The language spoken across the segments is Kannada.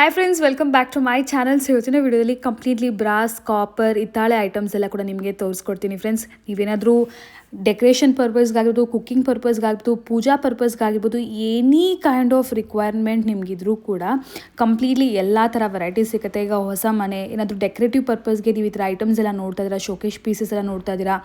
Hi friends, welcome back to my channels. ಇವತ್ತಿನ ವಿಡಿಯೋದಲ್ಲಿ ಕಂಪ್ಲೀಟ್ಲಿ ಬ್ರಾಸ್, ಕಾಪರ್, ಹಿತ್ತಾಳೆ ಐಟಮ್ಸ್ ಎಲ್ಲ ಕೂಡ ನಿಮಗೆ ತೋರಿಸ್ಕೊಡ್ತೀನಿ ಫ್ರೆಂಡ್ಸ್. ನೀವೇನಾದರೂ ಡೆಕೋರೇಷನ್ ಪರ್ಪಸ್ಗಾಗಿರ್ಬೋದು, ಕುಕ್ಕಿಂಗ್ ಪರ್ಪಸ್ಗಾಗಿರ್ಬೋದು, ಪೂಜಾ ಪರ್ಪಸ್ಗಾಗಿರ್ಬೋದು, ಎನಿ ಕೈಂಡ್ ಆಫ್ ರಿಕ್ವೈರ್ಮೆಂಟ್ ನಿಮಗಿದ್ರೂ ಕೂಡ ಕಂಪ್ಲೀಟ್ಲಿ ಎಲ್ಲ ಥರ ವೆರೈಟೀಸ್ ಸಿಗುತ್ತೆ. ಈಗ ಹೊಸ ಮನೆ ಏನಾದರೂ ಡೆಕೋರೇಟಿವ್ ಪರ್ಪಸ್ಗೆ ನೀವು ಈ ಥರ ಐಟಮ್ಸ್ ಎಲ್ಲ ನೋಡ್ತಾ ಇದ್ದೀರಾ, ಶೋಕೇಶ್ ಪೀಸಸ್ ಎಲ್ಲ ನೋಡ್ತಾ ಇದ್ದೀರಾ,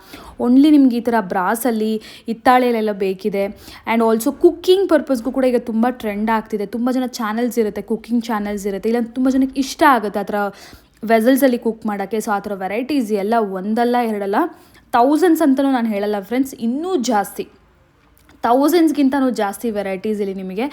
ಓನ್ಲಿ ನಿಮ್ಗೆ ಈ ಥರ ಬ್ರಾಸಲ್ಲಿ ಹಿತ್ತಾಳೆಯಲ್ಲೆಲ್ಲ ಬೇಕಿದೆ. ಆ್ಯಂಡ್ ಆಲ್ಸೋ ಕುಕ್ಕಿಂಗ್ ಪರ್ಪಸ್ಗೂ ಕೂಡ ಈಗ ತುಂಬ ಟ್ರೆಂಡ್ ಆಗ್ತಿದೆ. ತುಂಬ ಜನ ಚಾನಲ್ಸ್ ಇರುತ್ತೆ, ಕುಕ್ಕಿಂಗ್ ಚಾನಲ್ಸ್ ಇರುತ್ತೆ, ಇಲ್ಲ ತುಂಬ ಜನಕ್ಕೆ ಇಷ್ಟ ಆಗುತ್ತೆ ಆ ಥರ ವೆಸಲ್ಸಲ್ಲಿ ಕುಕ್ ಮಾಡೋಕ್ಕೆ. ಸೊ ಆ ಥರ ವೆರೈಟೀಸ್ ಎಲ್ಲ ಒಂದಲ್ಲ ಎರಡಲ್ಲ, ಥೌಸಂಡ್ಸ್ ಅಂತಲೂ ನಾನು ಹೇಳಲ್ಲ ಫ್ರೆಂಡ್ಸ್, ಇನ್ನೂ ಜಾಸ್ತಿ, ಥೌಸಂಡ್ಸ್ಗಿಂತನೂ ಜಾಸ್ತಿ ವೆರೈಟೀಸ್ ಇಲ್ಲಿ ನಿಮಗೆ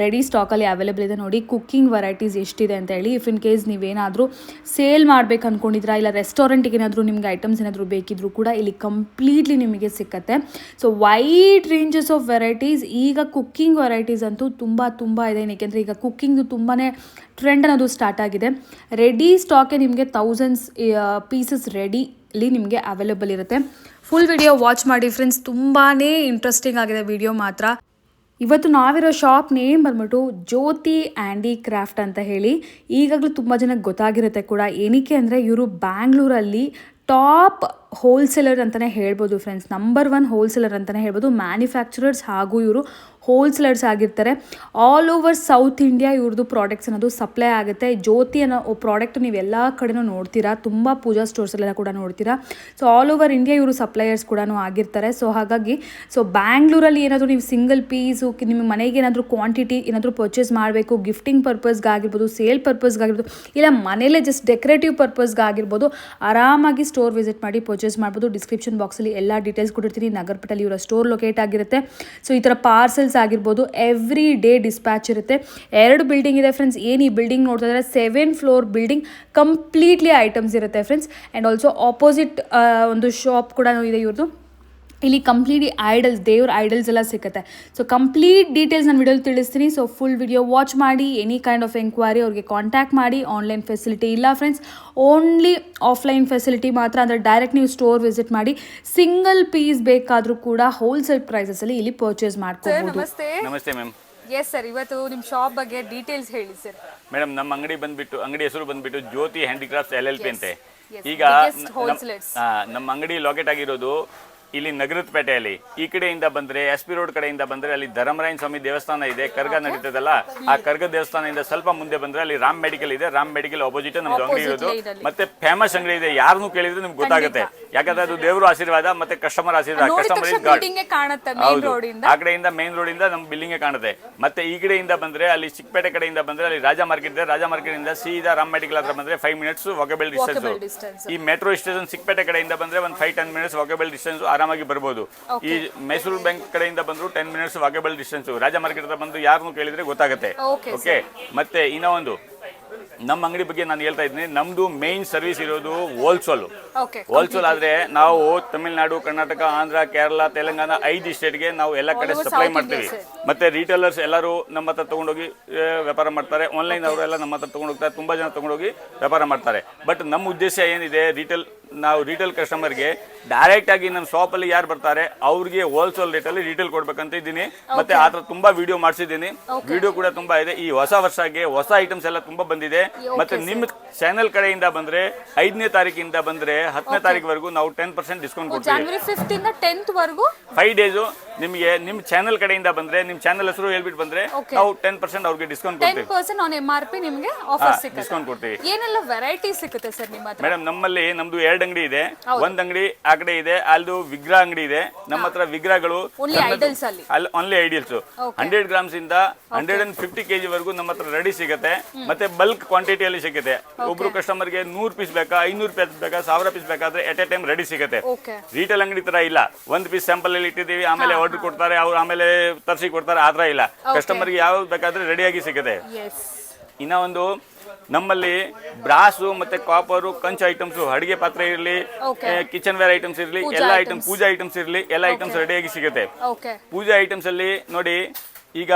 ರೆಡಿ ಸ್ಟಾಕಲ್ಲಿ ಅವೈಲೇಬಲ್ ಇದೆ. ನೋಡಿ ಕುಕ್ಕಿಂಗ್ ವೆರೈಟೀಸ್ ಎಷ್ಟಿದೆ ಅಂತ ಹೇಳಿ. ಇಫ್ ಇನ್ ಕೇಸ್ ನೀವೇನಾದರೂ ಸೇಲ್ ಮಾಡಬೇಕು ಅಂದ್ಕೊಂಡಿದ್ರಾ, ಇಲ್ಲ ರೆಸ್ಟೋರೆಂಟಿಗೆ ಏನಾದರೂ ನಿಮ್ಗೆ ಐಟಮ್ಸ್ ಏನಾದರೂ ಬೇಕಿದ್ರೂ ಕೂಡ ಇಲ್ಲಿ ಕಂಪ್ಲೀಟ್ಲಿ ನಿಮಗೆ ಸಿಕ್ಕತ್ತೆ. So wide ranges of varieties. ಈಗ ಕುಕ್ಕಿಂಗ್ ವೆರೈಟೀಸ್ ಅಂತೂ ತುಂಬ ಇದೆ, ಏಕೆಂದರೆ ಈಗ ಕುಕ್ಕಿಂಗ್ ತುಂಬಾ ಟ್ರೆಂಡ್ ಅನ್ನೋದು ಸ್ಟಾರ್ಟ್ ಆಗಿದೆ. ರೆಡಿ ಸ್ಟಾಕೆ ನಿಮಗೆ ಥೌಸಂಡ್ಸ್ ಪೀಸಸ್ ರೆಡಿಲಿ ನಿಮಗೆ ಅವೈಲೇಬಲ್ ಇರುತ್ತೆ. ಫುಲ್ ವಿಡಿಯೋ ವಾಚ್ ಮಾಡಿ ಫ್ರೆಂಡ್ಸ್, ತುಂಬಾ ಇಂಟ್ರೆಸ್ಟಿಂಗ್ ಆಗಿದೆ ವಿಡಿಯೋ ಮಾತ್ರ. ಇವತ್ತು ನಾವಿರೋ ಶಾಪ್ ನೇಮ್ ಬಂದ್ಬಿಟ್ಟು ಜ್ಯೋತಿ ಆ್ಯಂಡಿ ಕ್ರಾಫ್ಟ್ ಅಂತ ಹೇಳಿ. ಈಗಾಗಲೂ ತುಂಬ ಜನಕ್ಕೆ ಗೊತ್ತಾಗಿರುತ್ತೆ ಕೂಡ. ಏನಕ್ಕೆ ಅಂದರೆ ಇವರು ಬ್ಯಾಂಗ್ಳೂರಲ್ಲಿ ಟಾಪ್ ಹೋಲ್ಸೇಲರ್ ಅಂತಲೇ ಹೇಳ್ಬೋದು ಫ್ರೆಂಡ್ಸ್. ನಂಬರ್ 1 ಹೋಲ್ಸೇಲರ್ ಅಂತಲೇ ಹೇಳ್ಬೋದು. ಮ್ಯಾನುಫ್ಯಾಕ್ಚರರ್ಸ್ ಹಾಗೂ ಇವರು ಹೋಲ್ಸೇಲರ್ಸ್ ಆಗಿರ್ತಾರೆ. ಆಲ್ ಓವರ್ ಸೌತ್ ಇಂಡಿಯಾ ಇವ್ರದ್ದು ಪ್ರಾಡಕ್ಟ್ಸ್ ಅನ್ನೋದು ಸಪ್ಲೈ ಆಗುತ್ತೆ. ಜ್ಯೋತಿ ಅನ್ನೋ ಪ್ರಾಡಕ್ಟ್ ನೀವು ಎಲ್ಲ ಕಡೆನೂ ನೋಡ್ತೀರಾ, ತುಂಬ ಪೂಜಾ ಸ್ಟೋರ್ಸಲ್ಲೆಲ್ಲ ಕೂಡ ನೋಡ್ತೀರಾ. ಸೊ ಆಲ್ ಓವರ್ ಇಂಡಿಯಾ ಇವರು ಸಪ್ಲೈಯರ್ಸ್ ಕೂಡ ಆಗಿರ್ತಾರೆ. ಸೊ ಹಾಗಾಗಿ ಬ್ಯಾಂಗ್ಳೂರಲ್ಲಿ ಏನಾದರೂ ನೀವು ಸಿಂಗಲ್ ಪೀಸು ನಿಮ್ಮ ಮನೆಗೆ ಏನಾದರೂ ಕ್ವಾಂಟಿಟಿ ಏನಾದರೂ ಪರ್ಚೇಸ್ ಮಾಡಬೇಕು, ಗಿಫ್ಟಿಂಗ್ ಪರ್ಪಸ್ಗಾಗಿರ್ಬೋದು, ಸೇಲ್ ಪರ್ಪಸ್ಗಾಗಿರ್ಬೋದು, ಇಲ್ಲ ಮನೇಲೇ ಜಸ್ಟ್ ಡೆಕೋರೇಟಿವ್ ಪರ್ಪಸ್ಗಾಗಿರ್ಬೋದು, ಆರಾಮಾಗಿ ಸ್ಟೋರ್ ವಿಸಿಟ್ ಮಾಡಿ ಪರ್ಚೇಸ್ ಮಾಡ್ಬೋದು. ಡಿಸ್ಕ್ರಿಪ್ಷನ್ ಬಾಕ್ಸಲ್ಲಿ ಎಲ್ಲ ಡೀಟೇಲ್ಸ್ ಕೊಟ್ಟಿರ್ತೀನಿ. ನಗರಪೇಟೆಯಲ್ಲಿ ಇವರ ಸ್ಟೋರ್ ಲೊಕೇಟ್ ಆಗಿರುತ್ತೆ. ಸೊ ಈ ಥರ ಪಾರ್ಸೆಲ್ಸ್ ಆಗಿರ್ಬೋದು, ಎವ್ರಿ ಡೇ ಡಿಸ್ಪ್ಯಾಚ್ ಇರುತ್ತೆ. 2 ಬಿಲ್ಡಿಂಗ್ ಇದೆ ಫ್ರೆಂಡ್ಸ್. ಏನು ಈ ಬಿಲ್ಡಿಂಗ್ ನೋಡ್ತಾ ಇದ್ದಾರೆ 7th floor building, completely items ಇರುತ್ತೆ ಫ್ರೆಂಡ್ಸ್. ಆ್ಯಂಡ್ ಆಲ್ಸೋ ಆಪೋಸಿಟ್ ಒಂದು ಶಾಪ್ ಕೂಡ ಇದೆ ಇವ್ರದ್ದು. ಇಲ್ಲಿ ಕಂಪ್ಲೀಟ್ಲಿ ಐಡಲ್ಸ್, ದೇವ್ರ ಐಡಲ್ಸ್ ಎಲ್ಲ ಸಿಗುತ್ತೆ. ಸೊ ಕಂಪ್ಲೀಟ್ ಡೀಟೇಲ್ಸ್ ನಾನು ವಿಡಿಯೋಲಿ ತಿಳಿಸ್ತೀನಿ. ಸೊ ಫುಲ್ ವಿಡಿಯೋ ವಾಚ್ ಮಾಡಿ. ಎನಿ ಕೈಂಡ್ ಆಫ್ ಎಂಕ್ವೈರಿ ಅವ್ರಿಗೆ ಕಾಂಟ್ಯಾಕ್ಟ್ ಮಾಡಿ. ಆನ್ಲೈನ್ ಫೆಸಿಲಿಟಿ ಇಲ್ಲ ಫ್ರೆಂಡ್ಸ್, ಓನ್ಲಿ ಆಫ್ಲೈನ್ ಫೆಸಿಲಿಟಿ ಮಾತ್ರ. ಅಂದರೆ ಡೈರೆಕ್ಟ್ ನೀವು ಸ್ಟೋರ್ ವಿಸಿಟ್ ಮಾಡಿ ಸಿಂಗಲ್ ಪೀಸ್ ಬೇಕಾದರೂ ಕೂಡ ಹೋಲ್ಸೇಲ್ ಪ್ರೈಸಸಲ್ಲಿ ಇಲ್ಲಿ ಪರ್ಚೇಸ್ ಮಾಡ್ಕೋಬಹುದು. ನಮಸ್ತೆ ಮ್ಯಾಮ್. ಎಸ್ ಸರ್, ಇವತ್ತು ನಿಮ್ಮ ಶಾಪ್ ಬಗ್ಗೆ ಡೀಟೇಲ್ಸ್ ಹೇಳಿ ಸರ್. ಮೇಡಮ್, ನಮ್ಮ ಅಂಗಡಿ ಹೆಸರು ಬಂದ್ಬಿಟ್ಟು ಜ್ಯೋತಿ ಹ್ಯಾಂಡಿಕ್ರಾಫ್ಟ್ಸ್ LLP ಅಂತೆ. ಈಗ ನಮ್ಮ ಅಂಗಡಿ ಲೊಕೇಟ್ ಆಗಿರೋದು ಇಲ್ಲಿ ನಗರದ ಪೇಟೆಯಲ್ಲಿ. ಈ ಕಡೆಯಿಂದ ಬಂದ್ರೆ SP ರೋಡ್ ಕಡೆಯಿಂದ ಬಂದ್ರೆ ಅಲ್ಲಿ ಧರ್ಮರಾಯನ ಸ್ವಾಮಿ ದೇವಸ್ಥಾನ ಇದೆ, ಕರ್ಗ ನಡೀತದಲ್ಲ, ಆ ಕರ್ಗ ದೇವಸ್ಥಾನದಿಂದ ಸ್ವಲ್ಪ ಮುಂದೆ ಬಂದ್ರೆ ಅಲ್ಲಿ ರಾಮ್ ಮೆಡಿಕಲ್ ಇದೆ. ರಾಮ್ ಮೆಡಿಕಲ್ ಆಪೋಸಿಟ್ ನಮ್ದು ಅಂಗಡಿ ಇರೋದು. ಮತ್ತೆ ಫೇಮಸ್ ಅಂಗಡಿ ಇದೆ, ಯಾರನ್ನು ಕೇಳಿದ್ರೆ ನಿಮ್ಗೆ ಗೊತ್ತಾಗುತ್ತೆ. ಯಾಕಂದ್ರೆ ಅದು ದೇವರು ಆಶೀರ್ವಾದ ಮತ್ತೆ ಕಸ್ಟಮರ್ ಆಶೀರ್ವಾದ. ಕಸ್ಟಮರ್ ಆ ಕಡೆಯಿಂದ ಮೇನ್ ರೋಡ್ ಇಂದ ನಮ್ ಬಿಲ್ಡಿಂಗ್ ಕಾಣುತ್ತೆ. ಮತ್ತೆ ಈ ಕಡೆಯಿಂದ ಬಂದ್ರೆ ಅಲ್ಲಿ ಚಿಕ್ಕಪೇಟೆ ಕಡೆಯಿಂದ ಬಂದ್ರೆ ಅಲ್ಲಿ ರಾಜ ಮಾರ್ಕೆಟ್ ಇದೆ. ರಾಜ ಮಾರ್ಕೆಟ್ ಇಂದ ಸೀದಾ ರಾಮ್ ಮೆಡಿಕಲ್ ಹತ್ರ ಬಂದ್ರೆ 5 ಮಿನಿಟ್ಸ್ ವಾಕಬಲ್ ಡಿಸ್ಟೆನ್ಸ್. ಈ ಮೆಟ್ರೋ ಸ್ಟೇಷನ್ ಚಿಕ್ಕಪೇಟೆ ಕಡೆಯಿಂದ ಬಂದ್ರೆ ಒಂದು 5-10 ಮಿನಿಟ್ಸ್ ವಾಕಬಲ್ ಡಿಸ್ಟೆನ್ಸ್ ಆರಾಮಾಗಿ ಬರ್ಬೋದು. ಈ ಮೈಸೂರು ಬ್ಯಾಂಕ್ ಕಡೆಯಿಂದ ಬಂದ್ರು 10 ಮಿನಿಟ್ಸ್ ವಾಕಬಲ್ ಡಿಸ್ಟೆನ್ಸ್. ರಾಜ ಮಾರ್ಕೆಟ್ ಹತ್ರ ಬಂದು ಯಾರನ್ನು ಕೇಳಿದ್ರೆ ಗೊತ್ತಾಗುತ್ತೆ. ಓಕೆ. ಮತ್ತೆ ಇನ್ನೂ ಒಂದು ನಮ್ಮ ಅಂಗಡಿ ಬಗ್ಗೆ ನಾನು ಹೇಳ್ತಾ ಇದ್ದೀನಿ. ನಮ್ದು ಮೇನ್ ಸರ್ವಿಸ್ ಇರೋದು ಹೋಲ್ಸೇಲ್. ಆದ್ರೆ ನಾವು ತಮಿಳುನಾಡು, ಕರ್ನಾಟಕ, ಆಂಧ್ರ, ಕೇರಳ, ತೆಲಂಗಾಣ 5 ಸ್ಟೇಟ್ಗೆ ನಾವು ಎಲ್ಲ ಕಡೆ ಸಪ್ಲೈ ಮಾಡ್ತೀವಿ. ಮತ್ತೆ ರೀಟೇಲರ್ಸ್ ಎಲ್ಲರೂ ನಮ್ಮ ಹತ್ರ ತಗೊಂಡೋಗಿ ವ್ಯಾಪಾರ ಮಾಡ್ತಾರೆ. ಆನ್ಲೈನ್ ಅವರೆಲ್ಲ ನಮ್ಮ ಹತ್ರ ತಗೊಂಡೋಗ್ತಾರೆ. ತುಂಬಾ ಜನ ತಗೊಂಡೋಗಿ ವ್ಯಾಪಾರ ಮಾಡ್ತಾರೆ. ಬಟ್ ನಮ್ಮ ಉದ್ದೇಶ ಏನಿದೆ, ನಾವು ರಿಟೇಲ್ ಕಸ್ಟಮರ್ಗೆ ಡೈರೆಕ್ಟ್ ಆಗಿ ನಮ್ಮ ಶಾಪ್ ಅಲ್ಲಿ ಯಾರು ಬರ್ತಾರೆ ಅವ್ರಿಗೆ ಹೋಲ್ಸೇಲ್ ರೇಟ್ ಅಲ್ಲಿ ರಿಟೇಲ್ ಕೊಡ್ಬೇಕಂತ ಇದ್ದೀನಿ. ಮತ್ತೆ ಆ ತರ ತುಂಬಾ ವಿಡಿಯೋ ಮಾಡಿಸಿದ್ದೀನಿ. ವಿಡಿಯೋ ಕೂಡ ತುಂಬಾ ಇದೆ. ಈ ಹೊಸ ವರ್ಷಕ್ಕೆ ಹೊಸ ಐಟಮ್ಸ್ ಎಲ್ಲ ತುಂಬಾ ಬಂದಿದೆ. ಮತ್ತೆ ನಿಮ್ಮ ಚಾನೆಲ್ ಕಡೆಯಿಂದ ಬಂದ್ರೆ 5ನೇ ತಾರೀಕಿಂದ ಬಂದ್ರೆ 10ನೇ ತಾರೀಕುವರೆಗೂ ನಾವು 10% ಡಿಸ್ಕೌಂಟ್ ಕೊಡ್ತೀವಿ. January 5th ಇಂದ 10th ವರೆಗೂ 5 ಡೇಸ್ ನಿಮಗೆ ನಿಮ್ಮ ಚಾನೆಲ್ ಕಡೆಯಿಂದ ಬಂದ್ರೆ, ನಿಮ್ಮ ಚಾನೆಲ್ ಹೆಸರು ಹೇಳ್ಬಿಟ್ಟು ಬಂದ್ರೆ ನಾವು 10% ಅವ್ರಿಗೆ ಡಿಸ್ಕೌಂಟ್ ಕೊಡ್ತೀವಿ. 10% ಆನ್ MRP ನಿಮಗೆ ಆಫರ್ ಸಿಗುತ್ತೆ. ಡಿಸ್ಕೌಂಟ್ ಕೊಡ್ತೀವಿ. ಏನೆಲ್ಲ ವೆರೈಟಿ ಸಿಗುತ್ತೆ ಸರ್ ನಿಮ್ಮ ಹತ್ರ? ಮೇಡಮ್, ನಮ್ಮಲ್ಲಿ ನಮ್ದು 2 ಅಂಗಡಿ ಇದೆ. ಒಂದ್ ಅಂಗಡಿ ಆ ಕಡೆ ಇದೆ, ಅಲ್ದು ವಿಗ್ರಹ ಅಂಗಡಿ ಇದೆ. ನಮ್ಮ ಹತ್ರ ವಿಗ್ರಹಗಳು ಓನ್ಲಿ ಐಡಿಯಲ್ಸ್ 100 ಗ್ರಾಮ್ಸ್ ಇಂದ 150 kg ವರೆಗೂ ನಮ್ಮ ಹತ್ರ ರೆಡಿ ಸಿಗುತ್ತೆ. ಮತ್ತೆ ಬಲ್ಕ್ ಕ್ವಾಂಟಿಟಿಯಲ್ಲಿ ಸಿಗುತ್ತೆ. ಒಬ್ರು ಕಸ್ಟಮರ್ಗೆ 100 ಪೀಸ್ ಬೇಕಾ, 500 ಪೀಸ್ ಬೇಕಾ, 1000 ಪೀಸ್ ಬೇಕಾದ್ರೆ ಎಟ್ ಎ ಟೈಮ್ ರೆಡಿ ಸಿಗುತ್ತೆ. ರಿಟೇಲ್ ಅಂಗಡಿ ತರ ಇಲ್ಲ, 1 ಪೀಸ್ ಸ್ಯಾಂಪಲ್ ಅಲ್ಲಿ ಇಟ್ಟಿದ್ದೀವಿ, ಆಮೇಲೆ ಆರ್ಡರ್ ಕೊಡ್ತಾರೆ, ಅವ್ರು ಆಮೇಲೆ ತರಿಸಿ ಕೊಡ್ತಾರೆ. ಆತರ ಇಲ್ಲ. ಕಸ್ಟಮರ್ಗೆ ಯಾವ್ದು ಬೇಕಾದ್ರೆ ರೆಡಿಯಾಗಿ ಸಿಗುತ್ತೆ. ಇನ್ನ ಒಂದು ನಮ್ಮಲ್ಲಿ ಬ್ರಾಸು ಮತ್ತೆ ಕಾಪರು, ಕಂಚು ಐಟಮ್ಸ್, ಅಡಿಗೆ ಪಾತ್ರೆ ಇರಲಿ, ಕಿಚನ್ ವೇರ್ ಐಟಮ್ಸ್ ಇರಲಿ, ಎಲ್ಲ ಐಟಮ್ಸ್, ಪೂಜಾ ಐಟಮ್ಸ್ ಇರಲಿ, ಎಲ್ಲ ಐಟಮ್ಸ್ ರೆಡಿಯಾಗಿ ಸಿಗುತ್ತೆ. ಪೂಜಾ ಐಟಮ್ಸ್ ಅಲ್ಲಿ ನೋಡಿ, ಈಗ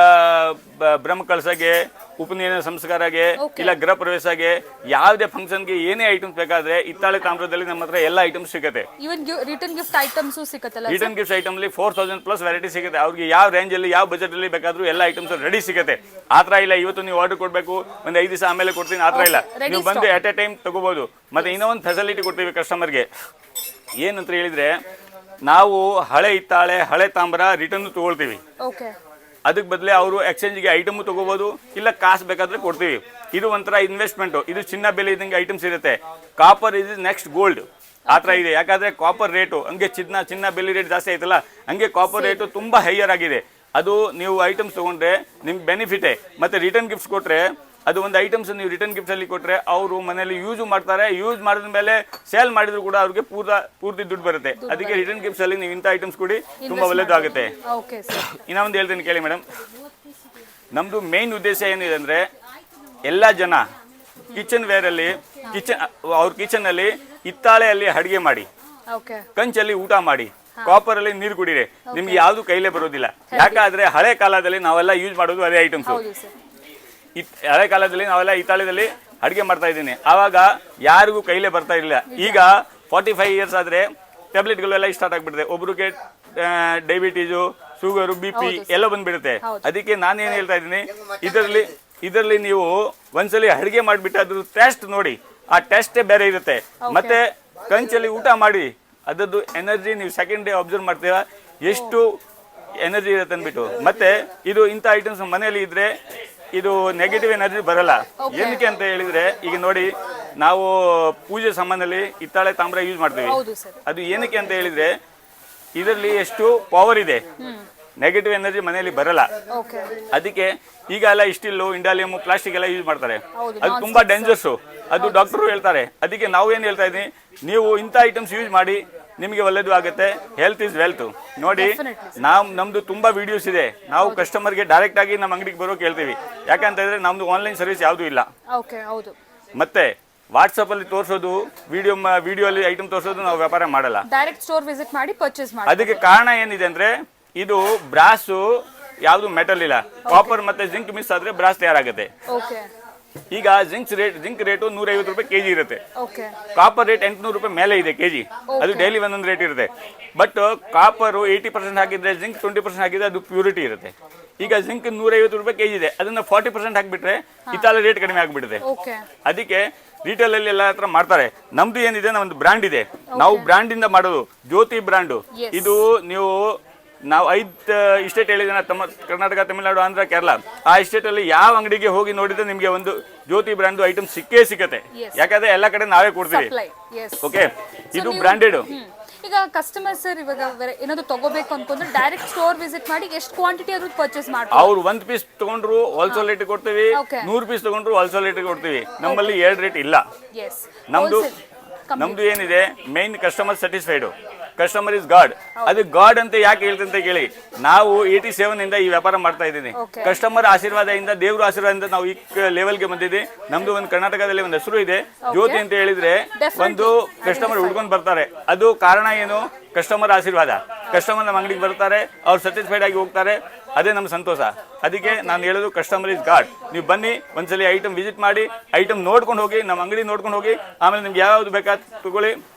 ಬ್ರಹ್ಮ ಕಳಸಗೆ ಉಪನಯನ ಸಂಸ್ಕಾರಗೆ ಇಲ್ಲ ಗೃಹ ಪ್ರವೇಶಗೆ ಯಾವುದೇ ಫಂಕ್ಷನ್ಗೆ ಏನೇ ಐಟಮ್ಸ್ ಬೇಕಾದ್ರೆ ಹಿತ್ತಾಳೆ ತಾಮ್ರದಲ್ಲಿ ನಮ್ಮ ಹತ್ರ ಎಲ್ಲ ಐಟಮ್ಸ್ ಸಿಗುತ್ತೆ. ಇವನ್ ರಿಟರ್ನ್ ಗಿಫ್ಟ್ ಐಟಮ್ಸ್ ಸಿಗುತ್ತಲ್ಲ? ರಿಟರ್ನ್ ಗಿಫ್ಟ್ ಐಟಮ್ ಅಲ್ಲಿ 4000+ ವೆರೈಟಿ ಸಿಗುತ್ತೆ. ಅವ್ರಿಗೆ ಯಾವ ರೇಂಜ್ ಅಲ್ಲಿ ಯಾವ ಬಜೆಟ್ ಅಲ್ಲಿ ಬೇಕಾದ್ರೂ ಎಲ್ಲ ಐಟಮ್ಸ್ ರೆಡಿ ಸಿಗುತ್ತೆ. ಆತರ ಇಲ್ಲ ಇವತ್ತು ನೀವು ಆರ್ಡರ್ ಕೊಡ್ಬೇಕು ಒಂದು 5 ದಿವಸ ಆಮೇಲೆ ಕೊಡ್ತೀನಿ ಆತರ ಇಲ್ಲ. ನೀವು ಬಂದು ಎಟ್ ಎ ಟೈಮ್ ತಗೋಬಹುದು. ಮತ್ತೆ ಇನ್ನೂ ಒಂದು ಫೆಸಿಲಿಟಿ ಕೊಡ್ತೀವಿ ಕಸ್ಟಮರ್ಗೆ. ಏನಂತ ಹೇಳಿದ್ರೆ ನಾವು ಹಳೆ ಹಿತ್ತಾಳೆ ಹಳೆ ತಾಮ್ರ ರಿಟರ್ನ್ ತಗೊಳ್ತೀವಿ. ಅದಕ್ಕೆ ಬದಲೇ ಅವರು ಎಕ್ಸ್ಚೇಂಜ್ಗೆ ಐಟಮ್ ತಗೋಬಹುದು, ಇಲ್ಲ ಕಾಸು ಬೇಕಾದ್ರೆ ಕೊಡ್ತೀವಿ. ಇದು ಒಂಥರ ಇನ್ವೆಸ್ಟ್ಮೆಂಟ್. ಇದು ಚಿನ್ನ ಬೆಲೆ ಇದ್ದಂಗೆ ಐಟಮ್ಸ್ ಇರುತ್ತೆ. ಕಾಪರ್ ಇಸ್ ನೆಕ್ಸ್ಟ್ ಗೋಲ್ಡ್ ಆ ಥರ ಇದೆ. ಯಾಕಂದ್ರೆ ಕಾಪರ್ ರೇಟು ಹಂಗೆ ಚಿನ್ನ ಬೆಲೆ ರೇಟ್ ಜಾಸ್ತಿ ಆಯ್ತಲ್ಲ, ಹಂಗೆ ಕಾಪರ್ ರೇಟು ತುಂಬಾ ಹೈಯರ್ ಆಗಿದೆ. ಅದು ನೀವು ಐಟಮ್ಸ್ ತಗೊಂಡ್ರೆ ನಿಮ್ಗೆ ಬೆನಿಫಿಟೇ. ಮತ್ತೆ ರಿಟರ್ನ್ ಗಿಫ್ಟ್ಸ್ ಕೊಟ್ರೆ ಅದು ಒಂದು ಐಟಮ್ಸ್ ನೀವು ರಿಟರ್ನ್ ಗಿಫ್ಟ್ಸ್ ಅಲ್ಲಿ ಕೊಟ್ರೆ ಅವರು ಮನೇಲಿ ಯೂಸ್ ಮಾಡ್ತಾರೆ. ಯೂಸ್ ಮಾಡಿದ ಮೇಲೆ ಸೇಲ್ ಮಾಡಿದ್ರು ಕೂಡ ಅವ್ರಿಗೆ ಪೂರ್ತಿ ದುಡ್ಡು ಬರುತ್ತೆ. ಅದಕ್ಕೆ ರಿಟರ್ನ್ ಗಿಫ್ಟ್ಸ್ ಅಲ್ಲಿ ನೀವು ಇಂಥ ಐಟಮ್ಸ್ ಕೊಡಿ, ತುಂಬಾ ಒಳ್ಳೇದು ಆಗುತ್ತೆ. ಇನ್ನೊಂದು ಹೇಳ್ತೀನಿ ಕೇಳಿ ಮೇಡಮ್, ನಮ್ದು ಮೇನ್ ಉದ್ದೇಶ ಏನಿದೆ ಅಂದ್ರೆ ಎಲ್ಲ ಜನ ಕಿಚನ್ ವೇರ್ ಅಲ್ಲಿ ಅವ್ರ ಕಿಚನ್ ಅಲ್ಲಿ ಹಿತ್ತಾಳೆಯಲ್ಲಿ ಅಡಿಗೆ ಮಾಡಿ, ಕಂಚಲ್ಲಿ ಊಟ ಮಾಡಿ, ಕಾಪರ್ ಅಲ್ಲಿ ನೀರು ಕುಡಿರಿ. ನಿಮ್ಗೆ ಯಾವ್ದು ಕೈಲೇ ಬರೋದಿಲ್ಲ. ಯಾಕಾದ್ರೆ ಹಳೆ ಕಾಲದಲ್ಲಿ ನಾವೆಲ್ಲ ಯೂಸ್ ಮಾಡೋದು ಅದೇ ಐಟಮ್ಸ್. ಹಳೆ ಕಾಲದಲ್ಲಿ ನಾವೆಲ್ಲ ಹಿತ್ತಾಳೆದಲ್ಲಿ ಅಡುಗೆ ಮಾಡ್ತಾ ಇದ್ದೀನಿ. ಆವಾಗ ಯಾರಿಗೂ ಕೈಲೇ ಬರ್ತಾ ಇರಲಿಲ್ಲ. ಈಗ 45 ಇಯರ್ಸ್ ಆದರೆ ಟ್ಯಾಬ್ಲೆಟ್ಗಳೆಲ್ಲ ಸ್ಟಾರ್ಟ್ ಆಗಿಬಿಡುತ್ತೆ. ಒಬ್ರಿಗೆ ಡಯಾಬಿಟೀಸು, ಶುಗರು, BP ಎಲ್ಲ ಬಂದ್ಬಿಡುತ್ತೆ. ಅದಕ್ಕೆ ನಾನೇನು ಹೇಳ್ತಾ ಇದ್ದೀನಿ, ಇದರಲ್ಲಿ ನೀವು ಒಂದ್ಸಲಿ ಅಡುಗೆ ಮಾಡಿಬಿಟ್ಟು ಅದ್ರ ಟೇಸ್ಟ್ ನೋಡಿ. ಆ ಟೇಸ್ಟೇ ಬೇರೆ ಇರುತ್ತೆ. ಮತ್ತೆ ಕಂಚಲ್ಲಿ ಊಟ ಮಾಡಿ ಅದರದ್ದು ಎನರ್ಜಿ ನೀವು ಸೆಕೆಂಡ್ ಡೇ ಅಬ್ಸರ್ವ್ ಮಾಡ್ತೀರಾ ಎಷ್ಟು ಎನರ್ಜಿ ಇರುತ್ತೆ ಅಂದ್ಬಿಟ್ಟು. ಮತ್ತೆ ಇದು ಇಂಥ ಐಟಮ್ಸ್ ಮನೆಯಲ್ಲಿ ಇದ್ರೆ ಇದು ನೆಗೆಟಿವ್ ಎನರ್ಜಿ ಬರಲ್ಲ. ಏನಕ್ಕೆ ಅಂತ ಹೇಳಿದ್ರೆ ಈಗ ನೋಡಿ ನಾವು ಪೂಜೆ ಸಾಮಾನಲ್ಲಿ ಹಿತ್ತಾಳೆ ತಾಮ್ರ ಯೂಸ್ ಮಾಡ್ತೀವಿ. ಅದು ಏನಕ್ಕೆ ಅಂತ ಹೇಳಿದ್ರೆ ಇದರಲ್ಲಿ ಎಷ್ಟು ಪವರ್ ಇದೆ, ನೆಗೆಟಿವ್ ಎನರ್ಜಿ ಮನೆಯಲ್ಲಿ ಬರಲ್ಲ. ಅದಕ್ಕೆ ಈಗ ಎಲ್ಲ ಸ್ಟೀಲು, ಇಂಡಾಲಿಯಮ್, ಪ್ಲಾಸ್ಟಿಕ್ ಎಲ್ಲ ಯೂಸ್ ಮಾಡ್ತಾರೆ. ಅದು ತುಂಬಾ ಡೇಂಜರ್ಸ್. ಅದು ಡಾಕ್ಟರ್ ಹೇಳ್ತಾರೆ. ಅದಕ್ಕೆ ನಾವು ಏನು ಹೇಳ್ತಾ ಇದ್ದೀನಿ, ನೀವು ಇಂಥ ಐಟಮ್ಸ್ ಯೂಸ್ ಮಾಡಿ, ನಿಮಗೆ ಒಳ್ಳೇದು ಆಗುತ್ತೆ. Health is wealth. ನೋಡಿ ನಮ್ದು ತುಂಬಾ ವಿಡಿಯೋಸ್ ಇದೆ. ನಾವು ಕಸ್ಟಮರ್ಗೆ ಡೈರೆಕ್ಟ್ ಆಗಿ ನಮ್ಮ ಅಂಗಡಿಗೆ ಬರೋಕೆ ಹೇಳ್ತೀವಿ. ಯಾಕಂತ ಹೇಳಿದ್ರೆ ನಮ್ದು ಆನ್ಲೈನ್ ಸರ್ವಿಸ್ ಯಾವುದು ಇಲ್ಲ. ಮತ್ತೆ ವಾಟ್ಸ್ಆಪ್ ಅಲ್ಲಿ ತೋರಿಸೋದು, ವಿಡಿಯೋ ಅಲ್ಲಿ ಐಟಮ್ ತೋರಿಸೋದು ನಾವು ವ್ಯಾಪಾರ ಮಾಡಲ್ಲ. ಡೈರೆಕ್ಟ್ ಸ್ಟೋರ್ ವಿಸಿಟ್ ಮಾಡಿ ಪರ್ಚೇಸ್ ಮಾಡಿ. ಅದಕ್ಕೆ ಕಾರಣ ಏನಿದೆ ಅಂದ್ರೆ ಇದು ಬ್ರಾಸು ಯಾವುದು ಮೆಟಲ್ ಇಲ್ಲ. ಕಾಪರ್ ಮತ್ತೆ ಜಿಂಕ್ ಮಿಕ್ಸ್ ಆದ್ರೆ ಬ್ರಾಸ್ ತಯಾರಾಗುತ್ತೆ. ಈಗ ಜಿಂಕ್ ರೇಟು 150 ರೂಪಾಯಿ ಕೆಜಿ ಇರುತ್ತೆ. ಕಾಪರ್ ರೇಟ್ 800 ರೂಪಾಯಿ ಮೇಲೆ ಇದೆ ಕೆಜಿ. ಅದು ಡೈಲಿ ಒಂದೊಂದು ರೇಟ್ ಇರುತ್ತೆ. ಬಟ್ ಕಾಪರ್ 80% ಹಾಕಿದ್ರೆ, ಜಿಂಕ್ 20% ಹಾಕಿದ್ರೆ ಅದು ಪ್ಯೂರಿಟಿ ಇರುತ್ತೆ. ಈಗ ಜಿಂಕ್ 150 ರೂಪಾಯಿ ಕೆಜಿ ಇದೆ, ಅದನ್ನ 40% ಹಾಕಿಬಿಟ್ರೆ ಹಿತ್ತಾಳೆ ರೇಟ್ ಕಡಿಮೆ ಆಗಿಬಿಡುತ್ತೆ. ಅದಕ್ಕೆ ರಿಟೇಲ್ ಅಲ್ಲಿ ಎಲ್ಲ ಹತ್ರ ಮಾಡ್ತಾರೆ. ನಮ್ದು ಏನಿದೆ, ನಮ್ದು ಬ್ರ್ಯಾಂಡ್ ಇದೆ. ನಾವು ಬ್ರ್ಯಾಂಡ್ ಇಂದ ಮಾಡೋದು ಜ್ಯೋತಿ ಬ್ರ್ಯಾಂಡು. ಇದು ನಾವು 5 ಇಸ್ಟೇಟ್ ಹೇಳಿದ್ರೆ, ಕರ್ನಾಟಕ, ತಮಿಳುನಾಡು, ಆಂಧ್ರ, ಕೇರಳ. ಆ ಇಸ್ಟೇಟ್ ಅಲ್ಲಿ ಯಾವ ಅಂಗಡಿಗೆ ಹೋಗಿ ನೋಡಿದ್ರೆ ನಿಮ್ಗೆ ಒಂದು ಜ್ಯೋತಿ ಬ್ರ್ಯಾಂಡ್ ಐಟಮ್ ಸಿಕ್ಕತ್ತೆ. ಯಾಕಂದ್ರೆ ಎಲ್ಲ ಕಡೆ ನಾವೇ ಕೊಡ್ತೀವಿ. ಓಕೆ, ಇದು ಬ್ರಾಂಡೆಡ್. ಈಗ ಕಸ್ಟಮರ್ ಸರ್ ಇವಾಗ ಏನಾದ್ರು ತಗೋಬೇಕು ಅನ್ಕೊಂಡ್ರೆ ಡೈರೆಕ್ಟ್ ಸ್ಟೋರ್ ವಿಸಿಟ್ ಮಾಡಿ ಎಷ್ಟು ಕ್ವಾಂಟಿಟಿ ಆದ್ರೂ ಪರ್ಚೇಸ್ ಮಾಡ್ತಾರೆ. ಅವ್ರು 1 ಪೀಸ್ ತಗೊಂಡ್ರು ಹೋಲ್ಸೇಲ್ ರೇಟ್ ಕೊಡ್ತೀವಿ, 100 ಪೀಸ್ ತಗೊಂಡ್ರು ಹೋಲ್ಸೇಲ್ ರೇಟ್ ಕೊಡ್ತೀವಿ. ನಮ್ಮಲ್ಲಿ 2 ರೇಟ್ ಇಲ್ಲ. ನಮ್ದು ಏನಿದೆ main customer satisfied. Customer is god. ಅದು ಗಾಡ್ ಅಂತ ಯಾಕೆ ಹೇಳ್ತಂತ ಕೇಳಿ, ನಾವು 87 ಇಂದ ಈ ವ್ಯಾಪಾರ ಮಾಡ್ತಾ ಇದ್ದೀನಿ. ಕಸ್ಟಮರ್ ಆಶೀರ್ವಾದದಿಂದ, ದೇವ್ರ ಆಶೀರ್ವಾದದಿಂದ ನಾವು ಈ ಲೆವೆಲ್ಗೆ ಬಂದಿದ್ದೀವಿ. ನಮ್ದು ಒಂದು ಕರ್ನಾಟಕದಲ್ಲಿ ಒಂದು ಹೆಸರು ಇದೆ, ಜ್ಯೋತಿ ಅಂತ ಹೇಳಿದ್ರೆ ಒಂದು ಕಸ್ಟಮರ್ ಹುಡ್ಕೊಂಡು ಬರ್ತಾರೆ. ಅದು ಕಾರಣ ಏನು? ಕಸ್ಟಮರ್ ಆಶೀರ್ವಾದ. ಕಸ್ಟಮರ್ ನಮ್ಮ ಅಂಗಡಿಗೆ ಬರ್ತಾರೆ, ಅವ್ರು ಸ್ಯಾಟಿಸ್ಫೈಡ್ ಆಗಿ ಹೋಗ್ತಾರೆ. ಅದೇ ನಮ್ಮ ಸಂತೋಷ. ಅದಕ್ಕೆ ನಾನು ಹೇಳೋದು ಕಸ್ಟಮರ್ ಇಸ್ ಗಾಡ್. ನೀವು ಬನ್ನಿ, ಒಂದ್ಸಲಿ ಐಟಮ್ ವಿಸಿಟ್ ಮಾಡಿ, ಐಟಮ್ ನೋಡ್ಕೊಂಡು ಹೋಗಿ, ನಮ್ಮ ಅಂಗಡಿ ನೋಡ್ಕೊಂಡು ಹೋಗಿ, ಆಮೇಲೆ ನಿಮ್ಗೆ ಯಾವ್ದು ಬೇಕಾದ್ ತಗೊಳ್ಳಿ.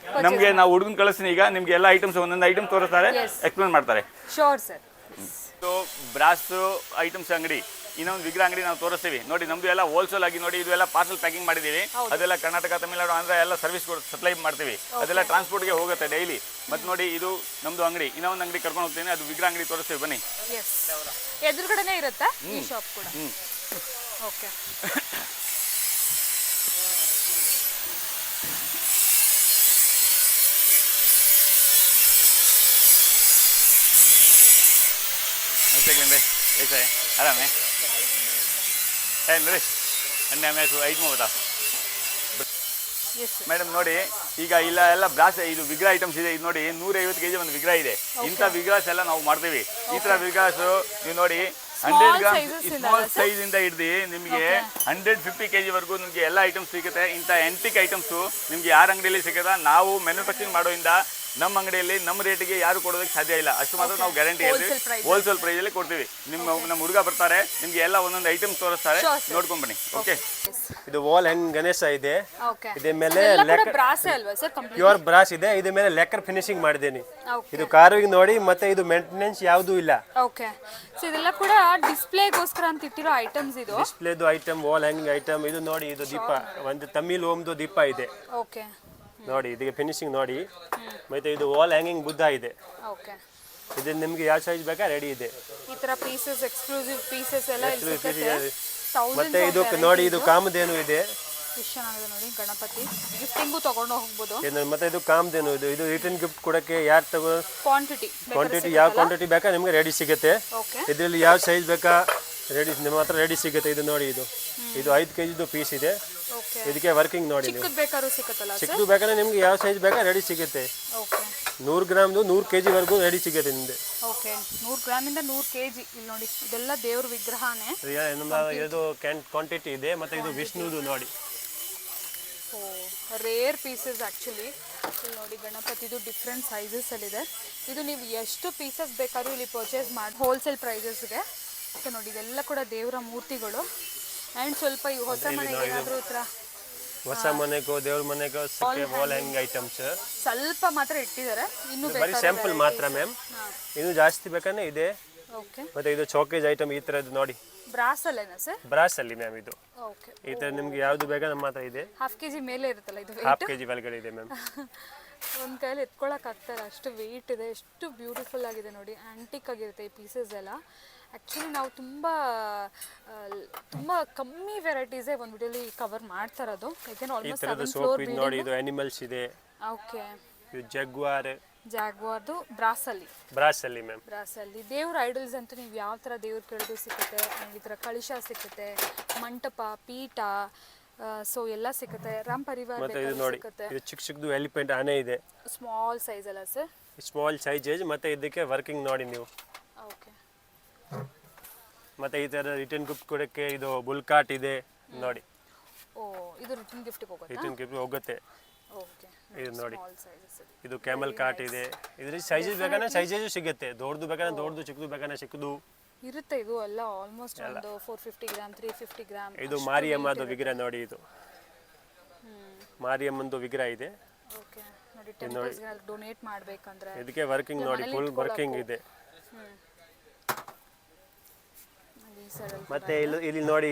ನಮ್ಗೆ ನಾವು ಹುಡುಗನ್ ಕಳಿಸ್ತೀನಿ. ಈಗ ನಿಮ್ಗೆ ಎಲ್ಲ ಐಟಮ್ಸ್ ಒಂದೊಂದು ಐಟಮ್ ತೋರಿಸ್ತಾರೆ, ಎಕ್ಸ್ಪ್ಲೇನ್ ಮಾಡ್ತಾರೆ. ಬ್ರಾಸ್ ಐಟಮ್ಸ್ ಅಂಗಡಿ, ಇನ್ನೊಂದು ವಿಗ್ರಹ ಅಂಗಡಿ ನಾವು ತೋರಿಸ್ತೀವಿ. ನೋಡಿ ನಮ್ದು ಎಲ್ಲ ಹೋಲ್ಸೇಲ್ ಆಗಿ ನೋಡಿ, ಇದು ಎಲ್ಲ ಪಾರ್ಸಲ್ ಪ್ಯಾಕಿಂಗ್ ಮಾಡಿದೀವಿ. ಅದೆಲ್ಲ ಕರ್ನಾಟಕ, ತಮಿಳುನಾಡು, ಆಂಧ್ರ ಎಲ್ಲ ಸರ್ವಿಸ್ ಸಪ್ಲೈ ಮಾಡ್ತೀವಿ. ಅದೆಲ್ಲ ಟ್ರಾನ್ಸ್ಪೋರ್ಟ್ಗೆ ಹೋಗುತ್ತೆ ಡೈಲಿ. ಮತ್ತೆ ನೋಡಿ ಇದು ನಮ್ದು ಅಂಗಡಿ. ಇನ್ನೊಂದು ಅಂಗಡಿ ಕರ್ಕೊಂಡು ಹೋಗ್ತೀನಿ, ಅದು ವಿಗ್ರಹ ಅಂಗಡಿ ತೋರಿಸ್ತೀವಿ. ಬನ್ನಿ. ಎದುರುಗಡೆನೇ ಇರುತ್ತೆ ಈ ಶಾಪ್ ಕೂಡ. ಓಕೆ, ऐसा है आराम है अन्य मैच 5 बता ಮೇಡಮ್. ನೋಡಿ ಈಗ ಇಲ್ಲ ಎಲ್ಲ ಬ್ರಾಸ್ ಇದು ವಿಗ್ರಹ ಐಟಮ್ಸ್ ಇದೆ. ಇದು ನೋಡಿ 150 kg ಒಂದು ವಿಗ್ರಹ ಇದೆ. ಇಂಥ ವಿಗ್ರಹಸ್ ಎಲ್ಲ ನಾವು ಮಾಡ್ತೀವಿ. ಈ ತರ ವಿಗ್ರಹಸ್ ನೀವು ನೋಡಿ 100 ಗ್ರಾಮ್ ಸ್ಮಾಲ್ ಸೈಜ್ ಇಂದ ಹಿಡಿದು ನಿಮಗೆ 150 kg ವರೆಗೂ ನಿಮಗೆ ಎಲ್ಲ ಐಟಮ್ಸ್ ಸಿಗುತ್ತೆ. ಇಂಥ ಆಂಟಿಕ್ ಐಟಮ್ಸು ನಿಮ್ಗೆ ಯಾರ ಅಂಗಡಿಯಲ್ಲಿ ಸಿಗುತ್ತೆ. ನಾವು ಮ್ಯಾನುಫ್ಯಾಕ್ಚರಿಂಗ್ ಮಾಡೋದ್ರಿಂದ ನಮ್ಮ ಅಂಗಡಿಯಲ್ಲಿ ನಮ್ಮ ರೇಟಿಗೆ ಯಾರು ಕೊಡೋದಕ್ಕೆ ಸಾಧ್ಯ ಇಲ್ಲ. ಅಷ್ಟು ಮಾತ್ರ ನಾವು ಗ್ಯಾರಂಟಿ ಹೇಳ್ತೀವಿ. ಹೋಲ್ಸೇಲ್ ಪ್ರೈಸಲ್ಲಿ ಕೊಡ್ತೀವಿ. ನಮ್ಮ ಹುಡುಗ ಬರ್ತಾರೆ, ನಿಮಗೆ ಎಲ್ಲ ಒಂದೊಂದು ಐಟಮ್ಸ್ ತೋರಿಸ್ತಾರೆ, ನೋಡ್ಕೊಂಡ್ ಬನ್ನಿ. ಓಕೆ, ಇದು ವಾಲ್ ಹ್ಯಾಂಗ್ ಗಣೇಶ ಇದೆ. ಓಕೆ, ಇದ್ರ ಮೇಲೆ ಬ್ರಾಸ್ ಅಲ್ವಾ ಸರ್? ಕಂಪ್ಲೀಟ್ ಪ್ಯೂರ್ ಬ್ರಾಸ್ ಇದೆ. ಇದ್ರ ಮೇಲೆ ಲೆಕ್ಕರ್ ಫಿನಿಶಿಂಗ್ ಮಾಡಿದ್ದೀನಿ. ಇದು ಕಾರ್ವಿಂಗ್ ನೋಡಿ, ಮತ್ತೆ ಇದು ಮೇಂಟೆನೆನ್ಸ್ ಯಾವುದು ಇಲ್ಲ. ಓಕೆ, ಸೊ ಇದೆಲ್ಲ ಕೂಡ ಡಿಸ್ಪ್ಲೇಗೋಸ್ಕರ ಅಂತ ಇಟ್ಟಿರೋ ಐಟಮ್ಸ್. ಇದು ಡಿಸ್ಪ್ಲೇದು ಐಟಮ್, ವಾಲ್ ಹ್ಯಾಂಗಿಂಗ್ ಐಟಮ್. ಇದು ನೋಡಿ, ಇದು ದೀಪ, ಒಂದು ತಮಿಳ್ ಓಮ್ದು ದೀಪ ಇದೆ ಓಕೆ ನೋಡಿ. ಇದಕ್ಕೆ ಫಿನಿಶಿಂಗ್ ನೋಡಿ. ಮತ್ತೆ ಇದು ವಾಲ್ ಹ್ಯಾಂಗಿಂಗ್ ಬುದ್ಧ ಇದೆ. ಓಕೆ, ಇದು ನಿಮ್ಗೆ ಯಾವ ಸೈಜ್ ಬೇಕಾ ರೆಡಿ ಇದೆ. ಈ ತರ ಪೀಸಸ್, ಎಕ್ಸ್ಕ್ಲೂಸಿವ್ ಪೀಸಸ್ ಎಲ್ಲ ಇಲ್ಲಿ ಸಿಗುತ್ತೆ. ಮತ್ತೆ ಇದು ನೋಡಿ, ಇದು ಕಾಮಧೇನು ಇದೆ. ಎಷ್ಟು ಚೆನ್ನಾಗಿದೆ ನೋಡಿ, ಗಣಪತಿ ಗಿಫ್ಟಿಂಗು ತಗೊಂಡು ಹೋಗ್ಬೋದು. ಮತ್ತೆ ಇದು ಕಾಮಧೇನು ಇದು. ಇದು ರಿಟರ್ನ್ ಗಿಫ್ಟ್ ಕೊಡಕ್ಕೆ ಯಾರು ತಗೋ ಕ್ವಾಂಟಿಟಿ ಯಾವ ಕ್ವಾಂಟಿಟಿ ಬೇಕಾ ನಿಮ್ಗೆ ರೆಡಿ ಸಿಗುತ್ತೆ. ಓಕೆ, ಇದರಲ್ಲಿ ಯಾವ ಸೈಜ್ ಬೇಕಾ ರೆಡಿ ನಿಮ್ಮ ಹತ್ರ ರೆಡಿ ಸಿಗುತ್ತೆ. ಇದು ನೋಡಿ, ಇದು 5 kg ಪೀಸ್ ಇದೆ. ಓಕೆ, ಇದಕ್ಕೆ ವರ್ಕಿಂಗ್ ನೋಡಿ. ಚಿಕ್ಕದು ಬೇಕಾದ್ರೂ ಸಿಗುತ್ತಲ್ಲ ಸರ್? ಚಿಕ್ಕದು ಬೇಕಾದ್ರೆ ನಿಮ್ಗೆ ಯಾವ ಸೈಜ್ ಬೇಕಾ ರೆಡಿ ಸಿಗುತ್ತೆ. ಓಕೆ, 100 ಗ್ರಾಮ್ದು 100 kg ವರೆಗೂ ರೆಡಿ ಸಿಗುತ್ತೆ ನಿಮ್ಗೆ. Okay, 100 ಗ್ರಾಮಿಂದ 100 kg. ಇಲ್ಲಿ ನೋಡಿ, ಇದೆಲ್ಲ ದೇವ್ರ ವಿಗ್ರಹನೇ. ಇದು ಕ್ವಾಂಟಿಟಿ ಇದೆ. ಮತ್ತೆ ಇದು ವಿಷ್ಣುದು ನೋಡಿ. ಓ, ರೇರ್ ಪೀಸಸ್ ಆ್ಯಕ್ಚುಲಿ. ಇಲ್ಲಿ ನೋಡಿ, ಗಣಪತಿದು ಡಿಫ್ರೆಂಟ್ ಸೈಜಸ್ ಅಲ್ಲಿದೆ. ಇದು ನೀವು ಎಷ್ಟು ಪೀಸಸ್ ಬೇಕಾದ್ರೂ ಇಲ್ಲಿ ಪರ್ಚೇಸ್ ಮಾಡಿ ಹೋಲ್ಸೇಲ್ ಪ್ರೈಸಸ್ಗೆ. ಸೊ ನೋಡಿ, ಇದೆಲ್ಲ ಕೂಡ ದೇವರ ಮೂರ್ತಿಗಳು. ಆ್ಯಂಡ್ ಸ್ವಲ್ಪ ಈ ಹೊಸ ಮನೆಗೆ ಏನಾದರೂ ಹತ್ರ ಹೊಸ ಮನೆಗೋ ದೇವ್ರ ಮನೆಗೋ ವಾಲ್ ಹ್ಯಾಂಗ್ ಐಟಮ್ಸ್ ಸ್ವಲ್ಪ ಮಾತ್ರ ಇಟ್ಟಿದ್ದಾರೆ. ಇನ್ನು ಬರೀ ಸ್ಯಾಂಪಲ್ ಮಾತ್ರ ಮ್ಯಾಮ್. ಇನ್ನು ಜಾಸ್ತಿ ಬೇಕಾದ್ರೆ ಇದೆ. ಓಕೆ, ಮತ್ತೆ ಇದು ಚೌಕೇಜ್ ಐಟಮ್ ಈ ಥರದ್ದು ನೋಡಿ. ಬ್ರಾಸ್ ಅಲ್ಲೇನಾ ಸರ್? ಬ್ರಾಸ್ ಅಲ್ಲಿ ಮ್ಯಾಮ್ ಇದು. ಓಕೆ, ಈ ಥರ ನಿಮ್ಗೆ ಯಾವುದು ಬೇಕಾ ನಮ್ಮ ಹತ್ರ ಇದೆ. ½ kg ಮೇಲೆ ಇರುತ್ತಲ್ಲ ಇದು? ½ kg ಒಳಗಡೆ ಇದೆ ಮ್ಯಾಮ್. ಒಂದು ಕೈಯಲ್ಲಿ ಎತ್ಕೊಳಕ್ ಆಗ್ತಾರೆ, ಅಷ್ಟು ವೆಯ್ಟ್ ಇದೆ. ಎಷ್ಟು ಬ್ಯೂಟಿಫುಲ್ ಆಗಿದೆ ನೋಡಿ, ಆ್ಯಂಟಿಕ್ ಆಗಿರುತ್ತೆ ಈ ಪೀಸಸ್ ಎಲ್ಲ. ಆ್ಯಕ್ಚುಲಿ ನಾವು ತುಂಬ ಕಮ್ಮಿ ವೆರೈಟೀಸೇ ಒಂದು ವಿಡಿಯೋಲಿ ಕವರ್ ಮಾಡ್ತಾ ಇರೋದು. ಯಾಕೆಂದ್ರೆ ಆಲ್ಮೋಸ್ಟ್ 7 ಫ್ಲೋರ್ ನೋಡಿ. ಇದು ಅನಿಮಲ್ಸ್ ಇದೆ. ಓಕೆ, ಇದು ಜಾಗ್ವಾರ್ದು ಬ್ರಾಸ್ ಅಲ್ಲಿ ಮ್ಯಾಮ್. ಬ್ರಾಸಲ್ಲಿ ದೇವ್ರ ಐಡಲ್ಸ್ ಅಂತೂ ನೀವು ಯಾವ ಥರ ದೇವ್ರ ಕೇಳಿದ್ರು ಸಿಗುತ್ತೆ. ಈ ಥರ ಕಳಶ ಸಿಗುತ್ತೆ, ಮಂಟಪ, ಪೀಠ, ಸೊ ಎಲ್ಲ ಸಿಗುತ್ತೆ. ರಾಮ್ ಪರಿವಾರ ಸಿಗುತ್ತೆ. ಇದು ಚಿಕ್ಕದು ಎಲಿಫೆಂಟ್ ಆನೆ ಇದೆ. ಸ್ಮಾಲ್ ಸೈಜ್ ಅಲ್ಲ ಸರ್? Small size. ಮತ್ತೆ ಇದಕ್ಕೆ ವರ್ಕಿಂಗ್ ನೋಡಿ ನೀವು. ಓಕೆ, ಮತ್ತೆ ಈ ತರ ರಿಟರ್ನ್ ಗಿಫ್ಟ್ ಕೊಡಕ್ಕೆ ಇದು ಬುಲ್ಕಾಟ್ ಇದೆ ನೋಡಿ. ಓ, ಇದು ರಿಟರ್ನ್ ಗಿಫ್ಟ್ ಹೋಗುತ್ತೆ. ಓಕೆ, ಇದು ನೋಡಿ, ಇದು ಕ್ಯಾಮಲ್ ಕಾಟ್ ಇದೆ. ಇದ್ರಲ್ಲಿ ಸೈಜಸ್ ಬೇಕಾದ್ರೆ ಸೈಜಸ್ ಸಿಗುತ್ತೆ. ದೊಡ್ಡದು ಬೇಕಾದ್ರೆ ದೊಡ್ಡದು, ಚಿಕ್ಕದು ಬೇಕಾದ್ರೆ ಚಿಕ್ಕದು ಇರುತ್ತೆ. ಇದು ಎಲ್ಲ ಆಲ್ಮೋಸ್ಟ್ ಒಂದು 450 ಗ್ರಾಮ್, 350 ಗ್ರಾಮ್. ಇದು ಮಾರಿಯಮ್ಮದು ವಿಗ್ರಹ ನೋಡಿ. ಇದು ಮಾರಿಯಮ್ಮಂದು ವಿಗ್ರಹ ಇದೆ. ಓಕೆ, ನೋಡಿ, ಟೆಂಪಲ್ಸ್ಗೆ ಡೊನೇಟ್ ಮಾಡಬೇಕಂದ್ರೆ ಇದಕ್ಕೆ ವರ್ಕಿಂಗ್ ನೋಡಿ, ಫುಲ್ ವರ್ಕಿಂಗ್ ಇದೆ. ಮತ್ತೆ ಇಲ್ಲಿ ನೋಡಿ,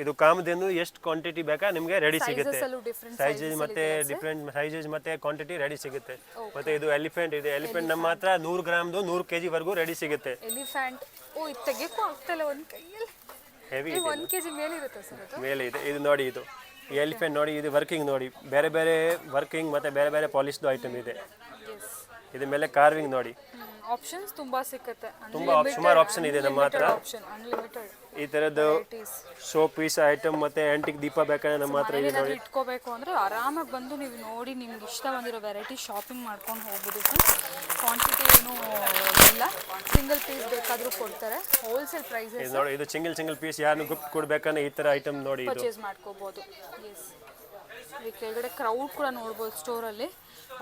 ಇದು ಕಾಮಧೇನು ಎಷ್ಟು ಕ್ವಾಂಟಿಟಿ ಬೇಕಾ ನಿಮಗೆ ರೆಡಿ ಸಿಗುತ್ತೆ. ಸೈಜಸ್ ಮತ್ತೆ ಡಿಫ್ರೆಂಟ್ ಸೈಜಸ್ ಮತ್ತೆ ಕ್ವಾಂಟಿಟಿ ರೆಡಿ ಸಿಗುತ್ತೆ. ಮತ್ತೆ ಇದು ಎಲಿಫೆಂಟ್ ಇದೆ. ಎಲಿಫೆಂಟ್ ನಮ್ಮ ಹತ್ರ 100 ಗ್ರಾಮ್ದು 100 kg ವರೆಗೂ ರೆಡಿ ಸಿಗುತ್ತೆ. ಎಲಿಫೆಂಟ್, ಓ, ಇದು ತೆಗೆಯಕ್ಕೂ ಆಗ್ತಲ್ಲ ಒಂದು ಕೈಯಲ್ಲಿ. ಹೆವಿ ಇದೆ. 1 kg ಮೇಲೆ ಇರುತ್ತೆ ಸರ್ ಅದು? ಮೇಲೆ ಇದೆ. ಇದು ನೋಡಿ, ಇದು ಎಲಿಫೆಂಟ್ ನೋಡಿ. ಇದು ವರ್ಕಿಂಗ್ ನೋಡಿ, ಬೇರೆ ಬೇರೆ ವರ್ಕಿಂಗ್ ಮತ್ತೆ ಬೇರೆ ಬೇರೆ ಪಾಲಿಶ್ದು ಐಟಮ್ ಇದೆ. ಇದ್ರ ಮೇಲೆ ಕಾರ್ವಿಂಗ್ ನೋಡಿ. ಆಪ್ಷನ್ಸ್ ತುಂಬಾ ಸಿಗುತ್ತೆ. ತುಂಬಾ ಸುಮಾರು ಆಪ್ಷನ್ ಇದೆ ನಮ್ಮ ಹತ್ರ. ಅನ್ಲಿಮಿಟೆಡ್ ಈ ತರದ್ದು ಶೋ ಪೀಸ್ ಐಟಮ್ ಮತ್ತೆ ಆಂಟಿಕ್ ದೀಪ ಬೇಕಾದ್ರೆ ನಮ್ಮ ಹತ್ರ ಇದೆ ನೋಡಿ. ಇಟ್ಕೋಬೇಕು ಅಂದ್ರೆ ಆರಾಮಾಗಿ ಬಂದು ನೀವು ನೋಡಿ, ನಿಮ್ಗೆ ಇಷ್ಟ ಬಂದಿರೋ ವೆರೈಟಿ ಶಾಪಿಂಗ್ ಮಾಡ್ಕೊಂಡು ಹೋಗ್ಬೋದು ಸರ್. ಕ್ವಾಂಟಿಟಿ ಏನು ಇಲ್ಲ, ಸಿಂಗಲ್ ಪೀಸ್ ಬೇಕಾದ್ರೂ ಕೊಡ್ತಾರೆ. ಹೋಲ್ಸೇಲ್ ಪ್ರೈಸಸ್ ನೋಡಿ. ಇದು ಸಿಂಗಲ್ ಪೀಸ್ ಯಾರು ಗಿಫ್ಟ್ ಕೊಡ್ಬೇಕಂದ್ರೆ ಈ ತರ ಐಟಮ್ ನೋಡಿ ಪರ್ಚೇಸ್ ಮಾಡ್ಕೋಬಹುದು. ಎಸ್, ಈ ಕೆಳಗಡೆ ಕ್ರೌಡ್ ಕೂಡ ನೋಡ್ಬೋದು ಸ್ಟೋರಲ್ಲಿ.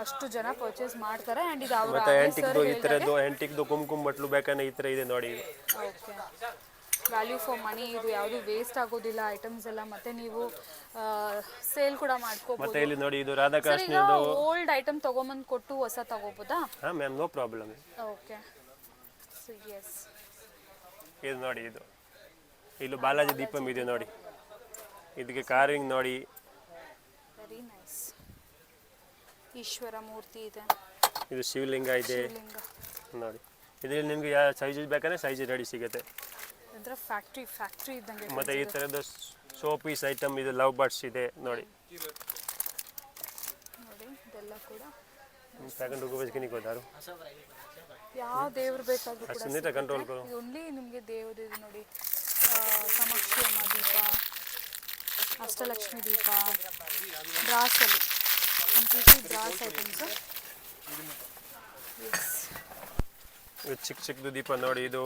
ಅಷ್ಟು ಜನ ಪರ್ಚೇಸ್ ಮಾಡ್ತಾರೆ. ಆ್ಯಂಡ್ ಇದು ಅವರ ಆಂಟಿಕ್ದು ಈ ಥರದ್ದು ಆಂಟಿಕ್ದು ಕುಂಕುಮ ಬಟ್ಲು ಬೇಕಂದ್ರೆ ಈ ಥರ ಇದೆ ನೋಡಿ. Okay, value for money. ಇದು ಯಾವುದು ವೇಸ್ಟ್ ಆಗೋದಿಲ್ಲ ಐಟಮ್ಸ್ ಎಲ್ಲ. ಮತ್ತೆ ನೀವು ಸೇಲ್ ಕೂಡ ಮಾಡ್ಕೋಬಹುದು. ಮತ್ತೆ ಇಲ್ಲಿ ನೋಡಿ, ಇದು ರಾಧಾಕೃಷ್ಣದು ಓಲ್ಡ್ ಐಟಮ್ ತಗೊಂಬಂದು ಕೊಟ್ಟು ಹೊಸ ತಗೋಬೋದಾ? ಹಾ ma'am, no problem. Okay, so yes, ಇದು ನೋಡಿ, ಇದು ಬಾಲಾಜಿ ದೀಪಂ ಇದೆ ನೋಡಿ. ಇದಕ್ಕೆ ಕಾರ್ವಿಂಗ್ ನೋಡಿ. Very nice. ಈಶ್ವರ ಮೂರ್ತಿ ಇದೆ. ಇದು ಶಿವಲಿಂಗ ಇದೆ ನೋಡಿ. ಇದರಲ್ಲಿ ನಿಮಗೆ ಯಾವ ಸೈಜಸ್ ಬೇಕಾದ್ರೆ ಸೈಜ್ ರೆಡಿ ಸಿಗುತ್ತೆ. ಅಂದ್ರೆ ಫ್ಯಾಕ್ಟ್ರಿ ಇದ್ದಂಗೆ. ಮತ್ತೆ ಈ ತರದ ಶೋ ಪೀಸ್ ಐಟಮ್ ಇದು ಲವ್ ಬರ್ಡ್ಸ್ ಇದೆ ನೋಡಿ. ಇದೆಲ್ಲ ಕೂಡ ಸೆಕೆಂಡ್ ಹೋಗಬೇಕು ಗೊತ್ತಾರು ಯಾವ ದೇವ್ರು ಬೇಕಾದ್ರೂ ಕೂಡ ಅಷ್ಟೇ ಕಂಟ್ರೋಲ್ ಕರೋ. ಇದು ಓನ್ಲಿ ನಿಮಗೆ ದೇವ್ರದ್ದು ಇದೆ ನೋಡಿ. ಕಾಮಾಕ್ಷಿ ಅಮ್ಮ ದೀಪ, ಅಷ್ಟಲಕ್ಷ್ಮಿ ದೀಪ, ಬ್ರಾಸಲ್ಲಿ ಕಂಪ್ಲೀಟ್ಲಿ ಬ್ರಾಸ್ ಐಟಮ್ಸ್. ಇದು ಚಿಕ್ಕದು ದೀಪ ನೋಡಿ. ಇದು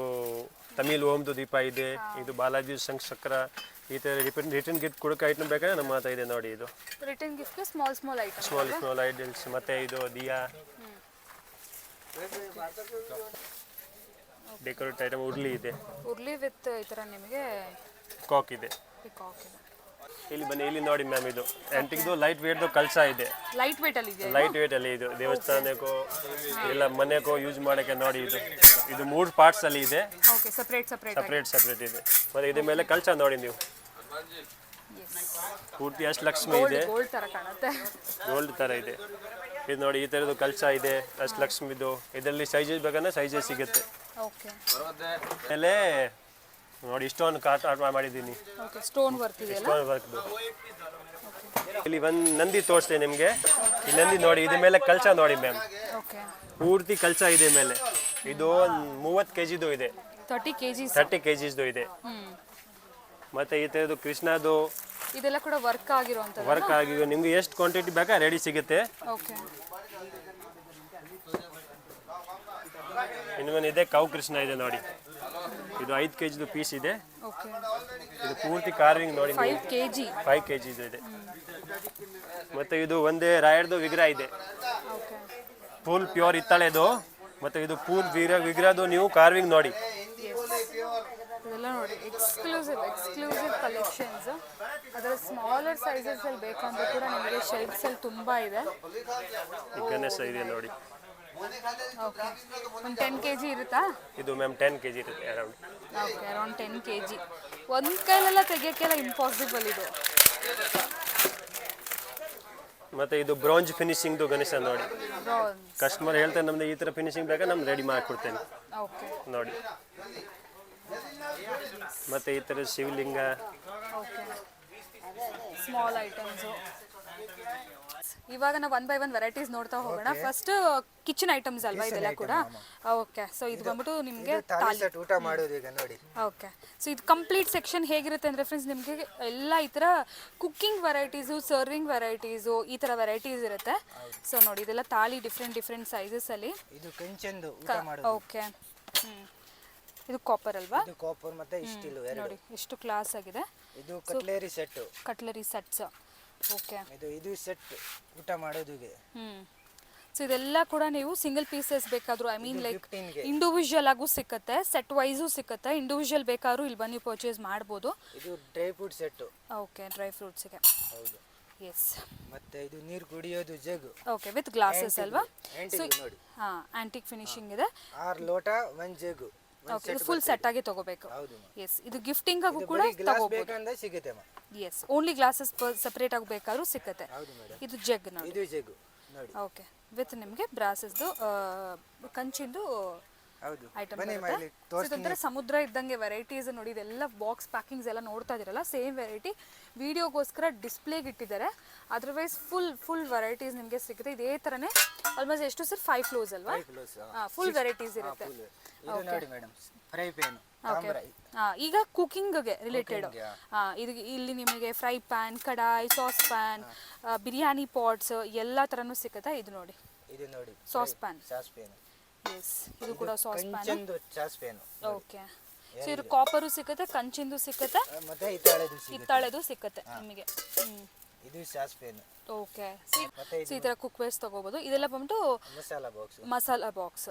ತಮಿಳ್ ಓಮ್ದು ದೀಪ ಇದೆ. ಇದು ಬಾಲಾಜಿ ಶಂಖಚಕ್ರ. ಈ ಥರ ರಿಟರ್ನ್ ಗಿಫ್ಟ್ ಕೊಡೋಕೆ ಐಟಮ್ ಬೇಕಾದ್ರೆ ನಮ್ಮ ಹತ್ರ ಇದೆ ನೋಡಿ. ಇದು ರಿಟರ್ನ್ ಗಿಫ್ಟ್ಗೆ ಸ್ಮಾಲ್ ಐಟಮ್ಸ್. Small items. ಮತ್ತೆ ಇದು ದಿಯಾ ಡೆಕೋರೇಟ್ ಐಟಮ್ ಉರ್ಲಿ ಇದೆ, ಉರ್ಲಿ ವಿತ್ ಈ ಥರ ನಿಮಗೆ ಕಾಕ್ ಇದೆ. ಪಿಕಾಕ್ ಇದೆ. ಇಲ್ಲಿ ಬನ್ನಿ, ಇಲ್ಲಿ ನೋಡಿ ಮ್ಯಾಮ್, ಇದು ಆಂಟಿಕ್ದು ಲೈಟ್ ವೇಟ್ದು ಕಳಸ ಇದೆ. ಲೈಟ್ ವೇಟ್ ಅಲ್ಲಿ ಇದೆ. ಲೈಟ್ ವೇಟ್ ಅಲ್ಲಿ ಇದು ದೇವಸ್ಥಾನಕ್ಕೂ ಇಲ್ಲ ಮನೆಗೂ ಯೂಸ್ ಮಾಡಕ್ಕೆ ನೋಡಿ. ಇದು 3 ಪಾರ್ಟ್ಸ್ ಅಲ್ಲಿ ಇದೆ. ಓಕೆ, ಸಪರೇಟ್ ಇದೆ. ಮತ್ತೆ ಇದ್ರ ಮೇಲೆ ಕಳಸ ನೋಡಿ ನೀವು, ಪೂರ್ತಿ ಅಷ್ಟಲಕ್ಷ್ಮಿ ಇದೆ, ಗೋಲ್ಡ್ ತರ ಕಾಣುತ್ತೆ. ಗೋಲ್ಡ್ ತರ ಇದೆ. ಇದು ನೋಡಿ, ಈ ತರದ್ದು ಕಳಸ ಇದೆ ಅಷ್ಟಲಕ್ಷ್ಮಿದು. ಇದರಲ್ಲಿ ಸೈಜಸ್ ಬೇಕಂದ್ರೆ ಸೈಜಸ್ ಸಿಗುತ್ತೆ. ಓಕೆ, ಆಮೇಲೆ ನೋಡಿ ಇಷ್ಟೊಂದು ಆರ್ಟ್ ಮಾಡಿದ್ದೀನಿ, ಓಕೆ, ಸ್ಟೋನ್ ವರ್ಕ್ ಇದೆಯಲ್ಲ. ಸ್ಟೋನ್ ವರ್ಕ್ದು. ಇಲ್ಲಿ ಒಂದು ನಂದಿ ತೋರಿಸ್ತೇನೆ ನಿಮಗೆ. ಈ ನಂದಿ ನೋಡಿ, ಇದ್ರ ಮೇಲೆ ಕಳಸ ನೋಡಿ ಮ್ಯಾಮ್, ಓಕೆ, ಪೂರ್ತಿ ಕಳಸ ಇದೆ ಮೇಲೆ. ಇದು 30 kgದು ಇದೆ, 30 kgದು ಇದೆ. ಮತ್ತೆ ಈ ತರದ್ದು ಕೃಷ್ಣದು ಇದೆಲ್ಲ ಕೂಡ ವರ್ಕ್ ಆಗಿರುವಂತದ್ದು. ವರ್ಕ್ ಆಗಿದೆ. ನಿಮ್ಗೆ ಎಷ್ಟು ಕ್ವಾಂಟಿಟಿ ಬೇಕಾ ರೆಡಿ ಸಿಗುತ್ತೆ. ಓಕೆ, ಇನ್ನೊಂದು ಇದೆ ಕೌ ಕೃಷ್ಣ ಇದೆ ನೋಡಿ, ಇದು 5 kgದು ಪೀಸ್ ಇದೆ. ಓಕೆ, ಇದು ಪೂರ್ತಿ ಕಾರ್ವಿಂಗ್ ನೋಡಿ, 5 kg 5 kgದು ಇದೆ. ಮತ್ತೆ ಇದು ಒಂದೇ ರಾಯರ್ದು ವಿಗ್ರಹ ಇದೆ, ಓಕೆ, ಫುಲ್ ಪ್ಯೂರ್ ಹಿತ್ತಾಳೆದು. ಮತ್ತೆ ಇದು ಫುಲ್ ವಿಗ್ರಹದು ನೀವು ಕಾರ್ವಿಂಗ್ ನೋಡಿ. ಇದೆಲ್ಲ ನೋಡಿ ಎಕ್ಸ್ಕ್ಲೂಸಿವ್ ಕಲೆಕ್ಷನ್ಸ್. ಅದರ ಸ್ಮಾಲರ್ ಸೈಜಸ್ ಅಲ್ಲಿ ಬೇಕಂದ್ರೆ ಕೂಡ ನಿಮಗೆ ಶೆಲ್ಫ್ಸ್ ಅಲ್ಲಿ ತುಂಬಾ ಇದೆ. ಈ ಗಣೇಶ ಇದೆ ನೋಡಿ, ಓಕೆ, ಒಂದು 10 kg ಇರುತ್ತಾ? ಇದು ಮ್ಯಾಮ್ 10 kg ಇರುತ್ತೆ ಅರೌಂಡ್. Okay, around 10 kg. ಒಂದು ಕೈಲೆಲ್ಲ ತೆಗಿಯೋಕ್ಕೆಲ್ಲ ಇಂಪಾಸಿಬಲ್ ಇದು. ಮತ್ತೆ ಇದು ಬ್ರಾಂಜ್ ಫಿನಿಶಿಂಗ್ದು ಗಣೇಶ ನೋಡಿ. ಬ್ರಾಂಜ್. ಕಸ್ಟಮರ್ ಹೇಳ್ತಾರೆ ನಮ್ದು ಈ ತರ ಫಿನಿಶಿಂಗ್ ಬೇಕಾ, ನಮ್ದು ರೆಡಿ ಮಾಡಿಕೊಡ್ತೇನೆ ಓಕೆ, ನೋಡಿ. ಮತ್ತೆ ಈ ತರ ಶಿವಲಿಂಗ. Okay, small items. ಇವಾಗ ನಾವು 1 by 1 ವೆರೈಟೀಸ್ ನೋಡ್ತಾ ಹೋಗೋಣ. ಫಸ್ಟ್ ಕಿಚನ್ ಐಟಮ್ಸ್ ಅಲ್ವಾ ಇದೆಲ್ಲ ಕೂಡ? ಓಕೆ, ಸೊ ಇದು ಬಂದ್ಬಿಟ್ಟು ನಿಮಗೆ ಥಾಲಿ ಸೆಟ್ ಊಟ ಮಾಡೋದು ಈಗ ನೋಡಿ. ಓಕೆ, ಸೊ ಇದು ಕಂಪ್ಲೀಟ್ ಸೆಕ್ಷನ್ ಹೇಗಿರುತ್ತೆ ಅಂದರೆ ಫ್ರೆಂಡ್ಸ್, ನಿಮಗೆ ಎಲ್ಲ ಈ ಥರ ಕುಕ್ಕಿಂಗ್ ವೆರೈಟೀಸು, ಸರ್ವಿಂಗ್ ವೆರೈಟೀಸು, ಈ ಥರ ವೆರೈಟೀಸ್ ಇರುತ್ತೆ. ಸೊ ನೋಡಿ, ಇದೆಲ್ಲ ತಾಳಿ ಡಿಫ್ರೆಂಟ್ ಸೈಜಸಲ್ಲಿ. ಇದು ಕಂಚಂದು ಊಟ ಮಾಡೋದು. ಓಕೆ, ಇದು ಕಾಪರ್ ಅಲ್ವಾ? ಇದು ಕಾಪರ್ ಮತ್ತೆ ಸ್ಟೀಲ್ ಎರಡು. ನೋಡಿ ಎಷ್ಟು ಕ್ಲಾಸ್ ಆಗಿದೆ. ಇದು cutlery set. Cutlery sets. Okay, ಇದು ಸೆಟ್ ಊಟ ಮಾಡೋದಿಗೆ. ಸೊ ಇದೆಲ್ಲ ಕೂಡ ನೀವು ಸಿಂಗಲ್ ಪೀಸಸ್ ಬೇಕಾದರೂ, ಐ ಮೀನ್ ಲೈಕ್ ಇಂಡಿವಿಜುವಲ್ ಆಗೂ ಸಿಕ್ಕತ್ತೆ, ಸೆಟ್ ವೈಸು ಸಿಕ್ಕತ್ತೆ. ಇಂಡಿವಿಜುವಲ್ ಬೇಕಾದ್ರೂ ಇಲ್ಲಿ ಬಂದು ಪರ್ಚೇಸ್ ಮಾಡ್ಬೋದು. ಇದು dry fruit set. Okay, dry ಫ್ರೂಟ್ಸ್ಗೆ. ಹೌದು. ಎಸ್. ಮತ್ತೆ ಇದು ನೀರು ಕುಡಿಯೋದು ಜಗ್. ಓಕೆ, ವಿತ್ ಗ್ಲಾಸಸ್ ಅಲ್ವಾ? ಸೊ ನೋಡಿ, ಹಾ, ಆಂಟಿಕ್ ಫಿನಿಶಿಂಗ್ ಇದೆ. 6 ಲೋಟ 1 ಜಗ್. ಓಕೆ, ಇದು ಫುಲ್ ಸೆಟ್ ಆಗಿ ತಗೋಬೇಕು. ಹೌದು. ಎಸ್, ಇದು ಗಿಫ್ಟಿಂಗ್ ಆಗು ಕೂಡ ಗ್ಲಾಸ್ ತಗೋಬಹುದು. ಬೇಕಂದ್ರೆ ಸಿಗುತ್ತೆ ಮಾ. ಎಸ್, ಓನ್ಲಿ ಗ್ಲಾಸಸ್ ಸೆಪರೇಟ್ ಆಗಿ ಬೇಕಾದ್ರೂ ಸಿಕ್ಕತ್ತೆ. ಹೌದು ಮೇಡಮ್. ಇದು ಜಗ್ ನೋಡಿ. ಇದು ಜಗ್ ನೋಡಿ. ಓಕೆ, ವಿತ್ ನಿಮಗೆ ಬ್ರಾಸಸ್ದು ಕಂಚಿಂದು ಹೌದು. ಐಟಮ್ ಬನ್ನಿ ಬರುತ್ತೆ. ಮಾಡಿ ಸೊ ಇದೊಂಥರ ಸಮುದ್ರ ಇದ್ದಂಗೆ ವೆರೈಟೀಸ್ ನೋಡಿ. ಇದೆಲ್ಲ ಬಾಕ್ಸ್ ಪ್ಯಾಕಿಂಗ್ಸ್ ಎಲ್ಲ ನೋಡ್ತಾ ಇದ್ದೀರಲ್ಲ, ಸೇಮ್ ವೆರೈಟಿ ವಿಡಿಯೋಗೋಸ್ಕರ ಡಿಸ್ಪ್ಲೇಗೆ ಇಟ್ಟಿದ್ದಾರೆ. ಅದರ್ವೈಸ್ ಫುಲ್ ವೆರೈಟೀಸ್ ನಿಮಗೆ ಸಿಗುತ್ತೆ. ಇದೇ ಥರನೇ ಆಲ್ಮೋಸ್ಟ್ ಎಷ್ಟು ಸರ್ 5 ಫ್ಲೋರ್ಸ್ ಅಲ್ವಾ? ಫುಲ್ ವೆರೈಟೀಸ್ ಇರುತ್ತೆ. ಇದು ನೋಡಿ ಮೇಡಮ್, ಫ್ರೈ ಪ್ಯಾನ್. ಈಗ ಕುಕಿಂಗ್ಗೆ ರಿಲೇಟೆಡ್ ಇದು ಇಲ್ಲಿ ನಿಮಗೆ ಫ್ರೈ ಪ್ಯಾನ್, ಕಡಾಯಿ, ಸಾಸ್ ಪ್ಯಾನ್, ಬಿರಿಯಾನಿ ಪಾಟ್ಸ್ ಎಲ್ಲ ಥರನೂ ಸಿಗುತ್ತೆ. ಇದು ನೋಡಿ, ಇದು ನೋಡಿ ಸಾಸ್ ಪ್ಯಾನ್. ಎಸ್, ಇದು ಕೂಡ ಸಾಸ್ ಪ್ಯಾನ್. ಕಂಚಂದು ಸಾಸ್ ಪ್ಯಾನ್. ಓಕೆ, ಸೊ ಇದು ಕಾಪರು ಸಿಕ್ಕತ್ತೆ, ಕಂಚಿಂದು ಸಿಕ್ಕತ್ತೆ, ಮತ್ತೆ ಹಿತ್ತಾಳೆದು ಸಿಕ್ಕತ್ತೆ ನಿಮಗೆ. ಇದು ಸಾಸ್ ಪ್ಯಾನ್. ಓಕೆ, ಸೊ ಈ ಥರ ಕುಕ್ ವೇಸ್ ತಗೋಬಹುದು. ಇದೆಲ್ಲ ಬಂದ್ಬಿಟ್ಟು ಮಸಾಲಾ ಬಾಕ್ಸ್.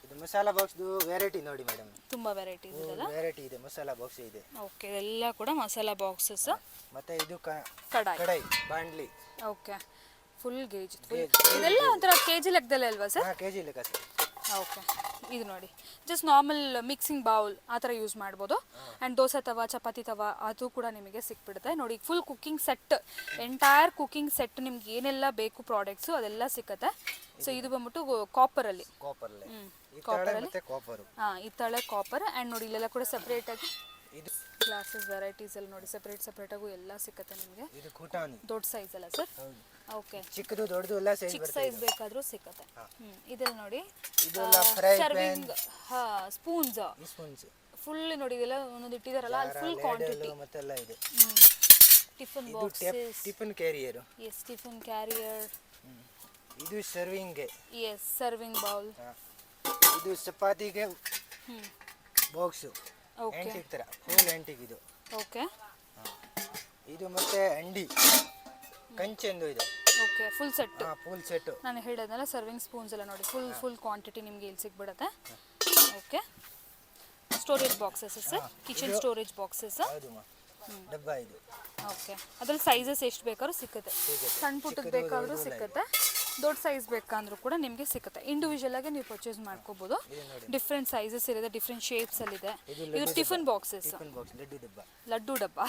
ಇದು ಮಸಾಲಾ ಬಾಕ್ಸ್ ವೆರೈಟಿ ನೋಡಿ ಮೇಡಮ್, ತುಂಬಾ ವೆರೈಟೀಸ್ ಇದೆಲ್ಲ. ವೆರೈಟಿ ಇದೆ, ಮಸಾಲಾ ಬಾಕ್ಸ್ ಇದೆ. ಓಕೆ, ಎಲ್ಲ ಕೂಡ ಮಸಾಲಾ ಬಾಕ್ಸಸ್. ಮತ್ತೆ ಇದು ಕಡಾಯಿ ಬಾಂಡ್ಲಿ. Okay, full gauge. ಇದೆಲ್ಲ ಒಂಥರ ಕೆಜಿ ಲೆಕ್ಕದಲ್ಲೇ ಅಲ್ವಾ ಸರ್? ಕೆಜಿ ಲೆಕ್ಕ ಸರ್. ಓಕೆ, ಇದು ನೋಡಿ, ಜಸ್ಟ್ ನಾರ್ಮಲ್ ಮಿಕ್ಸಿಂಗ್ ಬೌಲ್ ಆ ಥರ ಯೂಸ್ ಮಾಡ್ಬೋದು. ಆ್ಯಂಡ್ ದೋಸೆ ತವ, ಚಪಾತಿ ತವ ಅದು ಕೂಡ ನಿಮಗೆ ಸಿಕ್ಬಿಡುತ್ತೆ. ನೋಡಿ, full cooking set, entire cooking set ನಿಮ್ಗೆ ಏನೆಲ್ಲ ಬೇಕು ಪ್ರಾಡಕ್ಟ್ಸು ಅದೆಲ್ಲ ಸಿಕ್ಕತ್ತೆ. ಸೊ ಇದು ಬಂದ್ಬಿಟ್ಟು ಕಾಪರಲ್ಲಿ. ಹಾಂ, ಹಿತ್ತಾಳೆ ಕಾಪರ್. ಆ್ಯಂಡ್ ನೋಡಿ, ಇಲ್ಲೆಲ್ಲ ಕೂಡ ಸಪ್ರೇಟಾಗಿ ಗ್ಲಾಸಸ್ ವೆರೈಟೀಸ್ ಎಲ್ಲ ನೋಡಿ, ಸಪ್ರೇಟಾಗೂ ಎಲ್ಲ ಸಿಕ್ಕತ್ತೆ ನಿಮಗೆ. ದೊಡ್ಡ ಸೈಜ್ ಅಲ್ಲ ಸರ್? ಓಕೆ, ಚಿಕ್ಕದು ದೊಡ್ಡದು ಎಲ್ಲ ಸೈಜ್ ಚಿಕ್ಕ ಸೈಜ್ ಬೇಕಾದ್ರೂ ಸಿಕ್ಕತ್ತೆ. ಇದೆಲ್ಲ ನೋಡಿ, ಸರ್ವಿಂಗ್ ಸ್ಪೂನ್ಸ್ ಫುಲ್ ನೋಡಿ, ಇದೆಲ್ಲ ಒಂದೊಂದು ಇಟ್ಟಿದಾರಲ್ಲ, ಅಲ್ಲಿ ಫುಲ್ ಕ್ವಾಂಟಿಟಿ ಮತ್ತೆಲ್ಲ ಇದೆ. Tiffin boxes, tiffin carrier. Yes, tiffin carrier. ಇದು ಸರ್ವಿಂಗ್. Yes, serving bowl. ಇದು ಚಪಾತಿಗೆ ಬಾಕ್ಸ್. ಓಕೆ, ಆಂಟಿಕ್ ತರ ಫುಲ್ ಆಂಟಿಕ್ ಇದು. ಓಕೆ, ಇದು ಮತ್ತೆ ಅಂಡಿ ಕಂಚೆಂದು ಇದೆ. Okay full set. Full set. ನಾನು ಹೇಳೋದಲ್ಲ ಸರ್ವಿಂಗ್ ಸ್ಪೂನ್ಸ್ ಎಲ್ಲ ನೋಡಿ ಫುಲ್ ಕ್ವಾಂಟಿಟಿ ನಿಮಗೆ ಇಲ್ಲಿ ಸಿಗ್ಬಿಡುತ್ತೆ. Okay storage boxes sir, kitchen storage boxes. ಹೌದು ಡಬ್ಬ ಇದು. ಓಕೆ ಅದ್ರಲ್ಲಿ ಸೈಜಸ್ ಎಷ್ಟು ಬೇಕಾದ್ರೂ ಸಿಗುತ್ತೆ. ಸಣ್ಣ ಪುಟ್ಟದ್ದು ಬೇಕಾದ್ರೂ ಸಿಗುತ್ತೆ, ದೊಡ್ಡ ಸೈಜ್ ಬೇಕಂದ್ರೂ ಕೂಡ ನಿಮಗೆ ಸಿಗುತ್ತೆ. ಇಂಡಿವಿಜುವಲ್ ಆಗಿ ನೀವು ಪರ್ಚೇಸ್ ಮಾಡ್ಕೋಬಹುದು. ಡಿಫ್ರೆಂಟ್ ಸೈಜಸ್ ಇರುತ್ತೆ, ಡಿಫ್ರೆಂಟ್ ಶೇಪ್ಸ್ ಅಲ್ಲಿ ಇದೆ. ಇದು ಟಿಫನ್ ಬಾಕ್ಸಸ್, ಲಡ್ಡು ಡಬ್ಬ.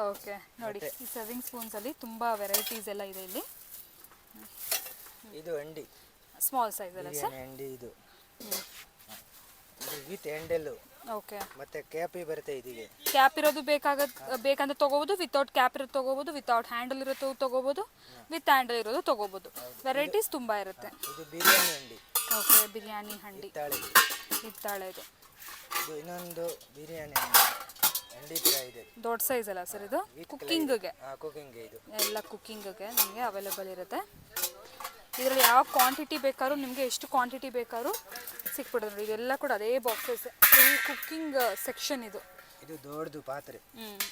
ಓಕೆ ನೋಡಿ ಈ ಸರ್ವಿಂಗ್ ಸ್ಪೂನ್ಸ್ ಅಲ್ಲಿ ತುಂಬಾ ವೆರೈಟೀಸ್ ಎಲ್ಲ ಇದೆ ಇಲ್ಲಿ. ಇದು ಅಂಡಿ ಸ್ಮಾಲ್ ಸೈಜ್ ಅಲ್ಲ ಸರ್? ಅಂಡಿ ಇದು ವಿತ್ ಹ್ಯಾಂಡಲ್. ಓಕೆ ಮತ್ತೆ ಕ್ಯಾಪ್ ಬರುತ್ತೆ ಇದಕ್ಕೆ. ಕ್ಯಾಪ್ ಇರೋದು ಬೇಕಂದ್ರೆ ತಗೋಬಹುದು, ವಿತೌಟ್ ಕ್ಯಾಪ್ ಇರೋದು ತಗೋಬಹುದು, ವಿತೌಟ್ ಹ್ಯಾಂಡಲ್ ಇರೋದು ತಗೋಬಹುದು, ವಿತ್ ಹ್ಯಾಂಡಲ್ ಇರೋದು ತಗೋಬಹುದು. ವೆರೈಟೀಸ್ ತುಂಬಾ ಇರುತ್ತೆ. ಇದು ಬಿರಿಯಾನಿ ಹಂಡಿ. ಓಕೆ ಬಿರಿಯಾನಿ ಹಂಡಿ ಹಿತ್ತಾಳೆದು. ಇದು ಇನ್ನೊಂದು ಬಿರಿಯಾನಿ ಹಂಡಿ ತರ ಇದೆ. ದೊಡ್ಡ ಸೈಜ್ ಅಲ್ಲ ಸರ್ ಇದು? ಕುಕ್ಕಿಂಗ್ಗೆ ಇದು ಎಲ್ಲ ಕುಕ್ಕಿಂಗ್ಗೆ ನಿಮಗೆ ಅವೈಲೇಬಲ್ ಇರುತ್ತೆ. ಇದರಲ್ಲಿ ಯಾವ ಕ್ವಾಂಟಿಟಿ ಬೇಕಾದ್ರೂ ನಿಮಗೆ ಎಷ್ಟು ಕ್ವಾಂಟಿಟಿ ಬೇಕಾದ್ರೂ ಸಿಕ್ಬಿಡುತ್ತೆ ನೋಡಿ. ಇದೆಲ್ಲ ಕೂಡ ಅದೇ ಬಾಕ್ಸಸ್. ಈ ಕುಕ್ಕಿಂಗ್ ಸೆಕ್ಷನ್ ಇದು. ಇದು ದೊಡ್ಡದು ಪಾತ್ರೆ.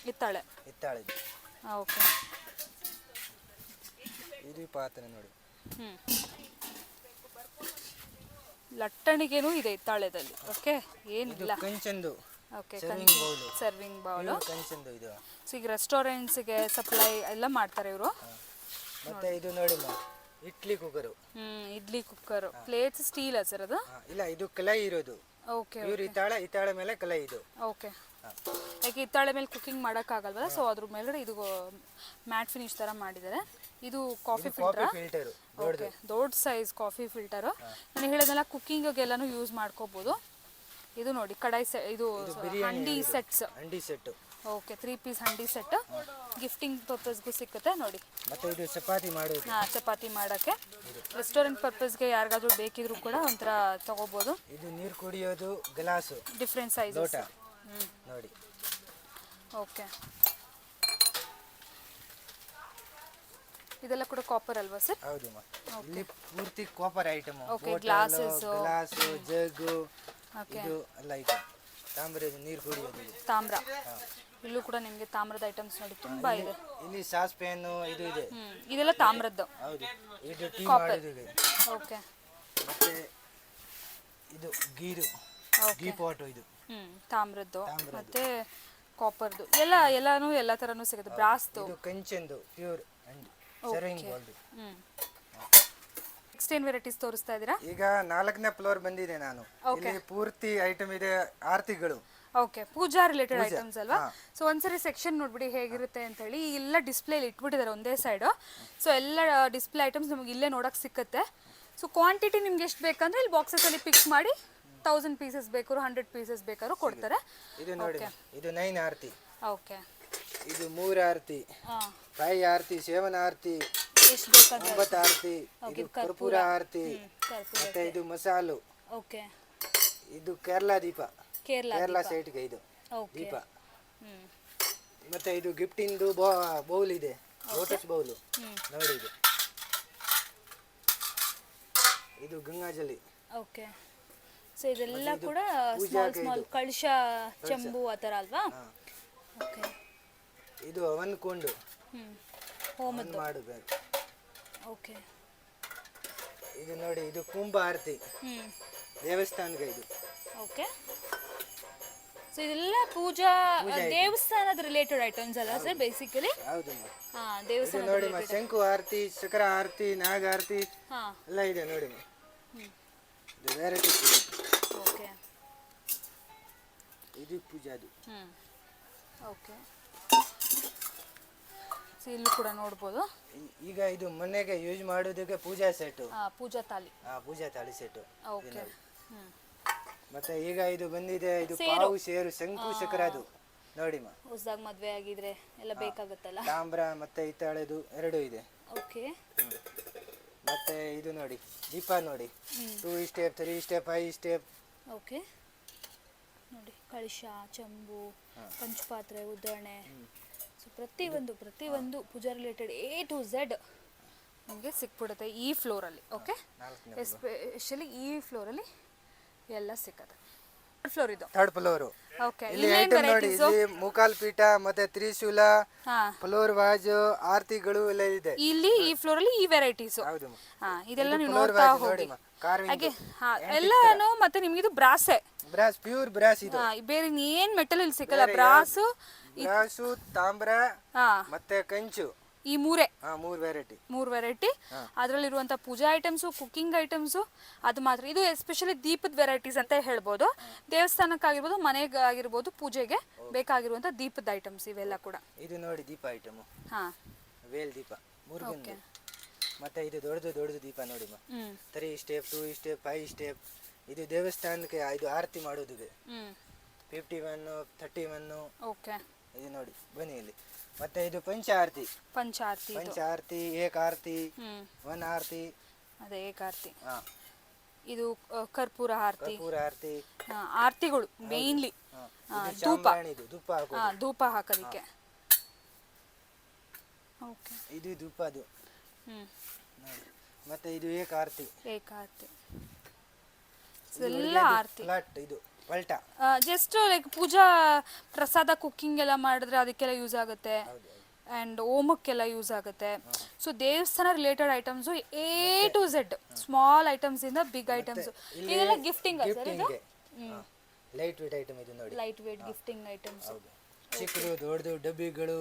ಹಿತ್ತಾಳೆ. ಓಕೆ ಇದು ಪಾತ್ರೆ ನೋಡಿ. ಲಟ್ಟಣಿಗೆನೂ ಇದೆ ಹಿತ್ತಾಳೆದಲ್ಲಿ. ಓಕೆ ಏನಿಲ್ಲ. ಕಂಚಂದು. ಓಕೆ ಸರ್ವಿಂಗ್ ಬೌಲ್ ಕಂಚಂದು ಇದು. ಸೊ ಈಗ ರೆಸ್ಟೋರೆಂಟ್ಸ್ಗೆ ಸಪ್ಲೈ ಎಲ್ಲ ಮಾಡ್ತಾರೆ ಇವರು. ಮತ್ತೆ ಇದು ನೋಡಿ idli cooker. Idli cooker. Plates steel sir ಅದು? ಇಲ್ಲ ಇದು ಕಲೈ ಇರೋದು. ಓಕೆ ಇವ್ರು ಹಿತ್ತಾಳೆ ಮೇಲೆ ಕಲೈ ಇದು. ಓಕೆ ಯಾಕೆ ಹಿತ್ತಾಳೆ ಮೇಲೆ ಕುಕಿಂಗ್ ಮಾಡೋಕ್ಕಾಗಲ್ವಲ್ಲ, ಸೊ ಅದ್ರ ಮೇಲ್ಗಡೆ ಇದು ಮ್ಯಾಟ್ ಫಿನಿಶ್ ಥರ ಮಾಡಿದ್ದಾರೆ. ಇದು ಕಾಫಿ ಫಿಲ್ಟರ್. ಓಕೆ ದೊಡ್ಡ ಸೈಜ್ ಕಾಫಿ ಫಿಲ್ಟರು. ನಾನು ಹೇಳೋದೆಲ್ಲ ಕುಕ್ಕಿಂಗೆಲ್ಲನೂ ಯೂಸ್ ಮಾಡ್ಕೋಬೋದು. ಇದು ನೋಡಿ ಕಡಾಯಿ ಇದು ಹಂಡಿ ಸೆಟ್ಸ್. ಹಂಡಿ ಸೆಟ್. ಓಕೆ 3 ಪೀಸ್ ಹಂಡಿ ಸೆಟ್. ಗಿಫ್ಟಿಂಗ್ ಪರ್ಪಸ್ಗೂ ಸಿಕ್ಕುತ್ತೆ ನೋಡಿ. ಮತ್ತೆ ಇದು ಚಪಾತಿ ಮಾಡೋದು. ಚಪಾತಿ ಮಾಡೋಕ್ಕೆ, ರೆಸ್ಟೋರೆಂಟ್ ಪರ್ಪಸ್ಗೆ ಯಾರಿಗಾದ್ರೂ ಬೇಕಿದ್ರು ಕೂಡ ಒಂಥರ ತಗೋಬೋದು. ಇದು ನೀರು ಕುಡಿಯೋದು ಗ್ಲಾಸು. ಡಿಫ್ರೆಂಟ್ ಸೈಜ್ ಲೋಟ ನೋಡಿ. ಓಕೆ ಇದೆಲ್ಲ ಕೂಡ ಕಾಪರ್ ಅಲ್ವಾ ಸರ್? ಹೌದು ಇಲ್ಲಿ ಪೂರ್ತಿ ಕಾಪರ್ ಐಟಮ್. ಓಕೆ ಗ್ಲಾಸಸ್, ಜಗ್ಗು ಇದು ಎಲ್ಲ ಐಟಮ್. ತಾಮ್ರ ನೀರು ಕುಡಿಯೋದು. ತಾಮ್ರ. ಇಲ್ಲೂ ಕೂಡ ನಿಮಗೆ ತಾಮ್ರದ ಐಟಮ್ಸ್ ನೋಡಿ ತುಂಬಾ ಇದೆ. ಇಲ್ಲಿ ಸಾಸ್ ಪ್ಯಾನ್ ಇದು ಇದೆ. ಇದೆಲ್ಲ ತಾಮ್ರದ್ದು. ಹೌದು ಇದು ಟೀ ಮಾಡೋದು ಇದೆ. ಓಕೆ ಮತ್ತೆ ಇದು ಗೀ ಪಾಟ್ ಇದು. ತಾಮ್ರದ್ದು ಮತ್ತೆ ಕಾಪರ್ದು ಎಲ್ಲ ತರನು ಸಿಗುತ್ತೆ. ಬ್ರಾಸ್ದು. ಇದು ಕಂಚಂದು pure and serving bowl. Next ಏನ್ ವೆರೈಟೀಸ್ ತೋರಿಸ್ತಾ ಇದ್ದೀರಾ? ಈಗ 4ನೇ ಫ್ಲೋರ್ ಬಂದಿದೆ ನಾನು. ಇಲ್ಲಿ ಪೂರ್ತಿ ಐಟಮ್ ಇದೆ ಆರತಿಗಳು. ಓಕೆ ಪೂಜಾ ರಿಲೇಟೆಡ್ ಐಟಮ್ಸ್ ಅಲ್ವಾ? ಸೊ ಒಂದ್ಸರಿ ಸೆಕ್ಷನ್ ನೋಡ್ಬಿಡಿ ಹೇಗಿರುತ್ತೆ ಅಂತ ಹೇಳಿ. ಎಲ್ಲ ಡಿಸ್ಪ್ಲೇ ಇಟ್ಬಿಟ್ಟಿದ್ದಾರೆ ಒಂದೇ ಸೈಡ್. ಸೊ ಎಲ್ಲ ಡಿಸ್ಪ್ಲೇ ಐಟಮ್ಸ್ ನಮಗೆ ಇಲ್ಲೇ ನೋಡಕ್ ಸಿಕ್ಕತ್ತೆ. ಸೊ ಕ್ವಾಂಟಿಟಿ ನಿಮ್ಗೆ ಎಷ್ಟು ಬೇಕಂದ್ರೆ ಇಲ್ಲಿ ಬಾಕ್ಸಸ್ ಅಲ್ಲಿ ಪಿಕ್ ಮಾಡಿ 1000 ಪೀಸಸ್ ಬೇಕಾದ್ರು 100 ಪೀಸಸ್ ಬೇಕಾದ್ರೂ ಕೊಡ್ತಾರೆ. ಇದು ನೋಡಿ ಇದು 9 ಆರತಿ. ಓಕೆ ಇದು 3 ಆರತಿ, 5 ಆರತಿ, 7 ಆರತಿ, ಎಷ್ಟು ಬೇಕಾದ್ರೆ 9 ಆರತಿ. ಇದು ಕರ್ಪೂರ ಆರತಿ. ಮತ್ತೆ ಇದು ಮಸಾಲು. ಓಕೆ ಇದು ಕೇರಳ ದೀಪ. ಕೇರಳ ಸೈಡ್ಗೆ ಇದು ದೀಪ. ಮತ್ತೆ ಇದು ಗಿಫ್ಟ್ ಇಂದು ಬೌಲ್ ಇದೆ, ಲೋಟಸ್ ಬೌಲ್ ನೋಡಿ. ಇದು ಗಂಗಾಜಲಿ. ಓಕೆ ಸೊ ಇದೆಲ್ಲ ಕೂಡ ಸ್ಮಾಲ್ ಕಳಶ ಚೆಂಬು ಆ ಥರ ಅಲ್ವಾ? ಓಕೆ ಇದು ಅವನ್ ಕೊಂಡು ಹೋಮದ್ದು ಮಾಡಬೇಕು. ಓಕೆ ಇದು ನೋಡಿ ಇದು ಕುಂಭ ಆರತಿ ದೇವಸ್ಥಾನಕ್ಕೆ ಇದು. ಓಕೆ ಸೊ ಇದೆಲ್ಲ ಪೂಜಾ ದೇವಸ್ಥಾನದ ರಿಲೇಟೆಡ್ ಐಟಮ್ಸ್ ಅಲ್ಲ ಸರ್ ಬೇಸಿಕಲಿ? ಹೌದು ದೇವಸ್ಥಾನ ನೋಡಿ ಶಂಕು ಆರತಿ, ಚಕ್ರ ಆರತಿ, ನಾಗ ಆರತಿ ಎಲ್ಲ ಇದೆ ನೋಡಿ. ಇದು ವೆರೈಟಿ. ಓಕೆ ಇದು ಪೂಜಾದು. ಓಕೆ ಸೊ ಇಲ್ಲೂ ಕೂಡ ನೋಡ್ಬೋದು. ಈಗ ಇದು ಮನೆಗೆ ಯೂಸ್ ಮಾಡೋದಕ್ಕೆ ಪೂಜಾ ಸೆಟ್. ಪೂಜಾ ತಾಲಿ. ಪೂಜಾ ತಾಳಿ ಸೆಟ್. ಓಕೆ ಮತ್ತೆ ಈಗ ಇದು ಬಂದಿದೆ ಇದು ಪಾವು ಸೇರು ಶಂಕು ಚಕ್ರದು ನೋಡಿ. ಹೊಸದಾಗಿ ಮದುವೆ ಆಗಿದ್ರೆ ಎಲ್ಲ ಬೇಕಾಗುತ್ತಲ್ಲ. ತಾಮ್ರ ಮತ್ತೆ ಹಿತ್ತಾಳೆದು ಎರಡು ಇದೆ. ಓಕೆ ಮತ್ತೆ ಇದು ನೋಡಿ ದೀಪ ನೋಡಿ 2 ಸ್ಟೆಪ್, 3 ಸ್ಟೆಪ್, 5 ಸ್ಟೆಪ್. ಓಕೆ ನೋಡಿ ಕಳಶ, ಚೆಂಬು, ಪಂಚಪಾತ್ರೆ, ಉದ್ದರಣೆ. ಸೊ ಪ್ರತಿಯೊಂದು ಪೂಜಾ ರಿಲೇಟೆಡ್ A to Z ನಿಮಗೆ ಸಿಕ್ಬಿಡುತ್ತೆ ಈ ಫ್ಲೋರಲ್ಲಿ. ಓಕೆ ಎಸ್ಪೆಷಲಿ ಈ ಫ್ಲೋರಲ್ಲಿ ಎಲ್ಲ ಸಿಕ್ಕತ್ತೆ. ಫ್ಲೋರ್ ಇದು. Third floor. ಓಕೆ. ಇಲ್ಲಿ ಐಟಮ್ ನೋಡಿ, ಇಲ್ಲಿ ಮುಕಾಲ್ ಪೀಠ ಮತ್ತೆ ತ್ರಿಶೂಲ, ಹಾ. ಫ್ಲೋರ್ ವಾಜ್, ಆರತಿಗಳು ಎಲ್ಲ ಇದೆ. ಇಲ್ಲಿ ಈ ಫ್ಲೋರ್ ಅಲ್ಲಿ ಈ ವೆರೈಟೀಸ್. ಹೌದು. ಹಾ, ಇದೆಲ್ಲ ನೀವು ಫ್ಲೋರ್ ನೋಡ್ತಾ ವಾಜ್ ಹೋಗಿ. ನೋಡಿ ಕಾರ್ವಿಂಗ್. ಹಾಗೆ ಹಾ, ಎಲ್ಲಾನು ಮತ್ತೆ ನಿಮ್ಗೆ ಇದು ಬ್ರಾಸೆ. ಬ್ರಾಸ್, ಪ್ಯೂರ್ ಬ್ರಾಸ್ ಇದು. ಬೇರೆ ಏನ್ ಮೆಟಲ್ ಇಲ್ಲಿ ಸಿಕ್ಕಲ್ಲ. ಬ್ರಾಸು, ಬ್ರಾಸು, ತಾಮ್ರ ಹಾ, ಮತ್ತೆ ಕಂಚು, ಈ ಮೂರೇ. ಮೂರ್ ವೆರೈಟಿ. ಮೂರು ವೆರೈಟಿ. ಅದರಲ್ಲಿರುವಂಥ ಪೂಜಾ ಐಟಮ್ಸು, ಕುಕ್ಕಿಂಗ್ ಐಟಮ್ಸು, ಅದು ಮಾತ್ರ. ಇದು ಎಸ್ಪೆಷಲಿ ದೀಪದ ವೆರೈಟೀಸ್ ಅಂತ ಹೇಳ್ಬೋದು. ದೇವಸ್ಥಾನಕ್ಕಾಗಿರ್ಬೋದು, ಮನೆಗಾಗಿರ್ಬೋದು, ಪೂಜೆಗೆ ಬೇಕಾಗಿರುವಂಥ ದೀಪದ ಐಟಮ್ಸ್ ಇವೆಲ್ಲ ಕೂಡ. ಇದು ನೋಡಿ ದೀಪ ಐಟಮ್. ಹಾ, ವೇಲ್ ದೀಪ ಮುರುಗನ್. ಮತ್ತೆ ಇದು ದೊಡ್ಡದು ದೀಪ ನೋಡಿ. 3 ಸ್ಟೆಪ್, 2 ಸ್ಟೆಪ್, 5 ಸ್ಟೆಪ್. ಇದು ದೇವಸ್ಥಾನಕ್ಕೆ ಇದು ಆರತಿ ಮಾಡೋದು. 51, 31. ಓಕೆ. ಇದು ನೋಡಿ, ಬನ್ನಿ ಇಲ್ಲಿ. ಮತ್ತೆ ಇದು ಪಂಚಾರತಿ. ಪಂಚಾರತಿ, ಏಕಾರತಿ, ಒನ್ ಆರತಿ. ಅದೇ ಏಕಾರತಿ. ಇದು ಕರ್ಪೂರ ಆರತಿ. ಆರತಿಗಳು ಮೇನ್ಲಿ ಧೂಪ ಹಾಕೋದಿಕ್ಕೆ. ಓಕೆ. ಇದು ಧೂಪದು. ಮತ್ತೆ ಇದು ಏಕಾರತಿ. ಎಲ್ಲ ಆರತಿ. ಇದು ಪಲ್ಟ. ಜಸ್ಟ್ ಲೈಕ್ ಪೂಜಾ ಪ್ರಸಾದ ಕುಕ್ಕಿಂಗ್ ಎಲ್ಲ ಮಾಡಿದ್ರೆ ಅದಕ್ಕೆಲ್ಲ ಯೂಸ್ ಆಗುತ್ತೆ. ಆ್ಯಂಡ್ ಹೋಮಕ್ಕೆಲ್ಲ ಯೂಸ್ ಆಗುತ್ತೆ. ಸೊ ದೇವಸ್ಥಾನ related items A to Z, small items ಇಂದ ಬಿಗ್ ಐಟಮ್ಸ್. ಇದೆಲ್ಲ ಗಿಫ್ಟಿಂಗ್ ಸರ್ ಇದು? ಲೈಟ್ ವೇಟ್ ಐಟಮ್ ಇದು ನೋಡಿ. Light weight gifting items. ಚಿಕ್ಕದು ದೊಡ್ಡದು ಡಬ್ಬಿಗಳು,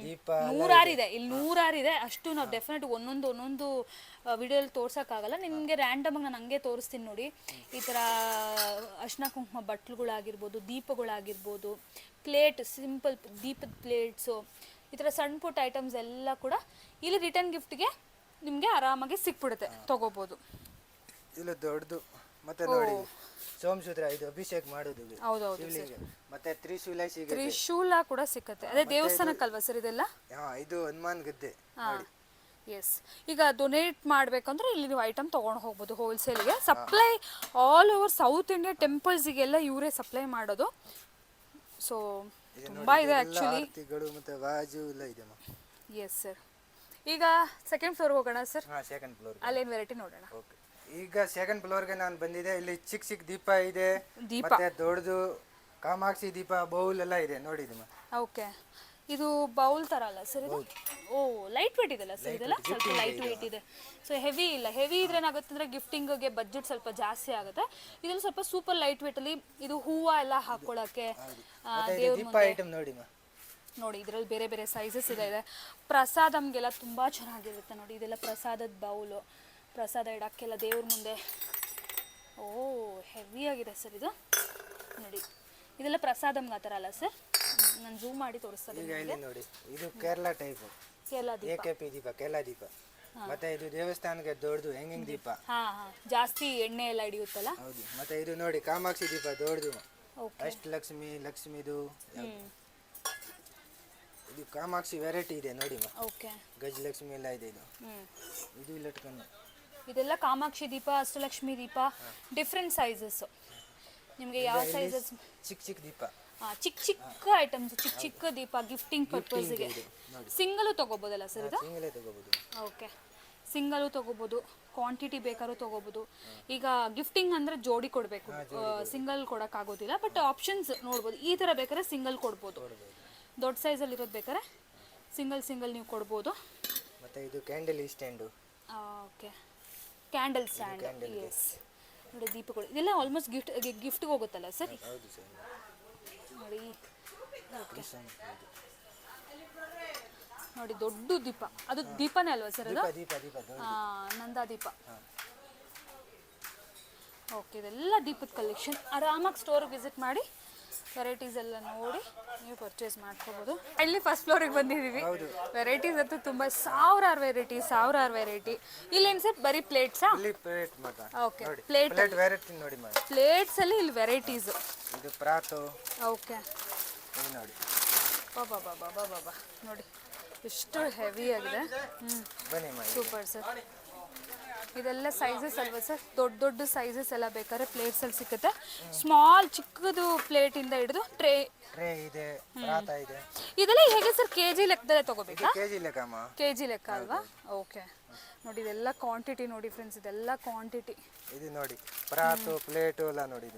ದೀಪ 106 ಇದೆ. ಇಲ್ಲಿ 106 ಇದೆ. ಅಷ್ಟು ನಾವು ಡೆಫಿನೆಟ್ ಒಂದೊಂದು ವಿಡಿಯೋಲಿ ತೋರ್ಸೋಕ್ಕಾಗಲ್ಲ. ನಿಮಗೆ ರ್ಯಾಂಡಮ್ ಆಗಿ ನಾನು ಹಂಗೆ ತೋರಿಸ್ತೀನಿ ನೋಡಿ. ಈ ಥರ ಅರ್ಶಿನ ಕುಂಕುಮ ಬಟ್ಲುಗಳಾಗಿರ್ಬೋದು, ದೀಪಗಳಾಗಿರ್ಬೋದು, ಪ್ಲೇಟ್, ಸಿಂಪಲ್ ದೀಪದ ಪ್ಲೇಟ್ಸು, ಈ ಥರ ಸಣ್ಣ ಪುಟ್ಟ ಐಟಮ್ಸ್ ಎಲ್ಲ ಕೂಡ ಇಲ್ಲಿ ರಿಟರ್ನ್ ಗಿಫ್ಟ್ಗೆ ನಿಮಗೆ ಆರಾಮಾಗಿ ಸಿಕ್ಬಿಡುತ್ತೆ, ತಗೋಬೋದು. ಇಲ್ಲ ದೊಡ್ಡದು. ಮತ್ತೆ ನೋಡಿ ಸೋಮಸೂತ್ರ, ಇದು ಅಭಿಷೇಕ್ ಮಾಡೋದು. ಹೌದೌದು. ಮತ್ತೆ ತ್ರಿಶೂಲ ಸಿಗುತ್ತೆ. ತ್ರಿಶೂಲ ಕೂಡ ಸಿಕ್ಕತ್ತೆ. ಅದೇ ದೇವಸ್ಥಾನಕ್ಕಲ್ವಾ ಸರ್ ಇದೆಲ್ಲ? ಇದು ಹನುಮಾನ್ ಗದ್ದೆ. ಎಸ್. ಈಗ ಡೊನೇಟ್ ಮಾಡಬೇಕಂದ್ರೆ ಇಲ್ಲಿ ನೀವು ಐಟಮ್ ತೊಗೊಂಡು ಹೋಗ್ಬೋದು ಹೋಲ್ಸೇಲ್ಗೆ. Supply all over south India ಟೆಂಪಲ್ಸಿಗೆಲ್ಲ ಇವರೇ ಸಪ್ಲೈ ಮಾಡೋದು. ಸೊ ತುಂಬಾ ಇದೆ ಆ್ಯಕ್ಚುಲಿ. ಮತ್ತೆ ವಾಜು ಎಲ್ಲ ಇದೆ. Yes sir. ಈಗ ಸೆಕೆಂಡ್ ಫ್ಲೋರ್ಗೆ ಹೋಗೋಣ ಸರ್. ಸೆಕೆಂಡ್ ಫ್ಲೋರ್ ಅಲ್ಲೇನು ವೆರೈಟಿ ನೋಡೋಣ. ಓಕೆ. ಈಗ ಸೆಕೆಂಡ್ ಫ್ಲೋರ್ಗೆ ನಾನು ಬಂದಿದೆ. ಇಲ್ಲಿ ಚಿಕ್ಕ ದೀಪ ಇದೆ. ಮತ್ತೆ ದೊಡ್ಡದು ಕಾಮಾಕ್ಷಿ ದೀಪ, ಬೌಲ್ ಎಲ್ಲ ಇದೆ ನೋಡಿ. ಓಕೆ. ಇದು ಬೌಲ್ ಥರ ಅಲ್ಲ ಸರ್ ಇದು? ಓ, ಲೈಟ್ ವೇಟ್ ಇದೆಲ್ಲ ಸರ್ ಇದೆಲ್ಲ? ಸ್ವಲ್ಪ ಲೈಟ್ ವೇಟ್ ಇದೆ. ಸೊ ಹೆವಿ ಇಲ್ಲ. ಹೆವಿ ಇದ್ರೆ ಏನಾಗುತ್ತೆ ಅಂದರೆ ಗಿಫ್ಟಿಂಗ್ಗೆ ಬಡ್ಜೆಟ್ ಸ್ವಲ್ಪ ಜಾಸ್ತಿ ಆಗುತ್ತೆ. ಇದೆಲ್ಲ ಸ್ವಲ್ಪ ಸೂಪರ್ ಲೈಟ್ ವೇಟಲ್ಲಿ. ಇದು ಹೂವು ಎಲ್ಲ ಹಾಕ್ಕೊಳ್ಳೋಕ್ಕೆ ದೇವ್ರ ಮುಂದೆ ನೋಡಿ. ಇದರಲ್ಲಿ ಬೇರೆ ಬೇರೆ ಸೈಜಸ್ ಇದೆ. ಪ್ರಸಾದಮ್ಗೆಲ್ಲ ತುಂಬ ಚೆನ್ನಾಗಿರುತ್ತೆ ನೋಡಿ. ಇದೆಲ್ಲ ಪ್ರಸಾದದ ಬೌಲು, ಪ್ರಸಾದ ಇಡೋಕ್ಕೆಲ್ಲ ದೇವ್ರ ಮುಂದೆ. ಓ, ಹೆವಿಯಾಗಿದೆ ಸರ್ ಇದು ನೋಡಿ. ಇದೆಲ್ಲ ಪ್ರಸಾದಮ್ಗೆ ಆ ಥರ ಅಲ್ಲ ಸರ್? ನಾನು ಝೂಮ್ ಮಾಡಿ ತೋರಿಸ್ತೀನಿ ನೋಡಿ. ಇದು ಕೇರಳ ಟೈಪ್, ಕೇರಳ ದೀಪ, AKP ದೀಪ, ಕೇರಳ ದೀಪ. ಮತ್ತೆ ಇದು ದೇವಸ್ಥಾನಕ್ಕೆ ದೊಡ್ಡದು ಹ್ಯಾಂಗಿಂಗ್ ದೀಪ. ಜಾಸ್ತಿ ಎಣ್ಣೆ ಎಲ್ಲ ಹಿಡಿಯುತ್ತಲ್ಲ. ಹೌದು. ಮತ್ತೆ ಇದು ನೋಡಿ ಕಾಮಾಕ್ಷಿ ದೀಪ ದೊಡ್ಡದು. ಅಷ್ಟಲಕ್ಷ್ಮಿ, ಲಕ್ಷ್ಮಿದು. ಇದು ಕಾಮಾಕ್ಷಿ ವೆರೈಟಿ ಇದೆ ನೋಡಿ. ಓಕೆ. ಗಜಲಕ್ಷ್ಮಿ ಎಲ್ಲ ಇದೆ. ಇದು ಲಟ್ಕನ್ನು. ಇದೆಲ್ಲ ಕಾಮಾಕ್ಷಿ ದೀಪ, ಅಷ್ಟಲಕ್ಷ್ಮಿ ದೀಪ, ಡಿಫ್ರೆಂಟ್ ಸೈಜಸ್. ನಿಮಗೆ ಯಾವ ಸೈಜಸ್? ಚಿಕ್ಕ ದೀಪ, ಚಿಕ್ಕ ಐಟಮ್ಸ್, ಚಿಕ್ಕ ದೀಪ ಗಿಫ್ಟಿಂಗ್ ಪರ್ಪಸ್ಗೆ. ಸಿಂಗಲು ತಗೋಬೋದಲ್ಲ ಸರ್ ಇದು? ಸಿಂಗಲೇ ತಗೋಬಹುದು. ಓಕೆ. ಸಿಂಗಲು ತಗೋಬೋದು, ಕ್ವಾಂಟಿಟಿ ಬೇಕಾದ್ರೂ ತಗೋಬೋದು. ಈಗ ಗಿಫ್ಟಿಂಗ್ ಅಂದರೆ ಜೋಡಿ ಕೊಡಬೇಕು, ಸಿಂಗಲ್ ಕೊಡೋಕ್ಕಾಗೋದಿಲ್ಲ. ಬಟ್ ಆಪ್ಷನ್ಸ್ ನೋಡ್ಬೋದು. ಈ ಥರ ಬೇಕಾದ್ರೆ ಸಿಂಗಲ್ ಕೊಡ್ಬೋದು. ದೊಡ್ಡ ಸೈಜಲ್ಲಿ ಇರೋದು ಬೇಕಾದ್ರೆ ಸಿಂಗಲ್ ನೀವು ಕೊಡ್ಬೋದು. ಮತ್ತು ಇದು candle stand. Okay. Candle stand. Yes ನೋಡಿ. ದೀಪಗಳು ಇದೆಲ್ಲ ಆಲ್ಮೋಸ್ಟ್ ಗಿಫ್ಟ್ಗೆ ಹೋಗುತ್ತಲ್ಲ ಸರ್? ಹೌದು ಸರ್. ನೋಡಿ. ನೋಡಿ ದೊಡ್ಡ ದೀಪ. ಅದು ದೀಪನೇ ಅಲ್ವಾ ಸರ್ ಅದು? ನಂದಾ ದೀಪ. ಓಕೆ. ಇದೆಲ್ಲ ದೀಪದ ಕಲೆಕ್ಷನ್. ಆರಾಮಾಗಿ ಸ್ಟೋರ್ಗೆ ವಿಸಿಟ್ ಮಾಡಿ ವೆರೈಟೀಸ್ ಎಲ್ಲ ನೋಡಿ ನೀವು ಪರ್ಚೇಸ್ ಮಾಡ್ಕೋಬೋದು. ಇಲ್ಲಿ ಫಸ್ಟ್ ಫ್ಲೋರಿಗೆ ಬಂದಿದ್ದೀವಿ. ವೆರೈಟೀಸ್ ಅಂತೂ ತುಂಬ, ಸಾವಿರಾರು ವೆರೈಟಿ. ಇಲ್ಲೇನು ಸರ್ ಬರೀ ಪ್ಲೇಟ್ಸಾ? ಓಕೆ. ಪ್ಲೇಟ್ಸ್ ಅಲ್ಲಿ ಇಲ್ಲಿ ವೆರೈಟೀಸ್. ಇದು ಪ್ರಾತು. ಓಕೆ. ನೋಡಿ. ಬಾಬಾ ನೋಡಿ ಎಷ್ಟು ಹೆವಿ ಆಗಿದೆ. Super sir. ಇದೆಲ್ಲ ಸೈಜಸ್ ಅಲ್ವಾ ಸರ್? ದೊಡ್ಡ ಸೈಜಸ್ ಎಲ್ಲ ಬೇಕಾದ್ರೆ ಪ್ಲೇಟ್ಸಲ್ಲಿ ಸಿಗುತ್ತೆ. ಸ್ಮಾಲ್ ಚಿಕ್ಕದು ಪ್ಲೇಟಿಂದ ಹಿಡಿದು ಟ್ರೇ ಇದೆ, ಪ್ರಾತ ಇದೆ. ಇದೆಲ್ಲ ಹೇಗೆ ಸರ್? ಕೆಜಿ ಲೆಕ್ಕದಲ್ಲೇ ತಗೋಬೇಕಾ? ಕೆಜಿ ಲೆಕ್ಕ ಅಲ್ವಾ? ಓಕೆ. ನೋಡಿ ಇದೆಲ್ಲ ಕ್ವಾಂಟಿಟಿ ನೋಡಿ ಫ್ರೆಂಡ್ಸ್, ಇದೆಲ್ಲ ಕ್ವಾಂಟಿಟಿ. ಇದು ನೋಡಿ ಪ್ರಾತು, ಪ್ಲೇಟು ಎಲ್ಲ ನೋಡಿ.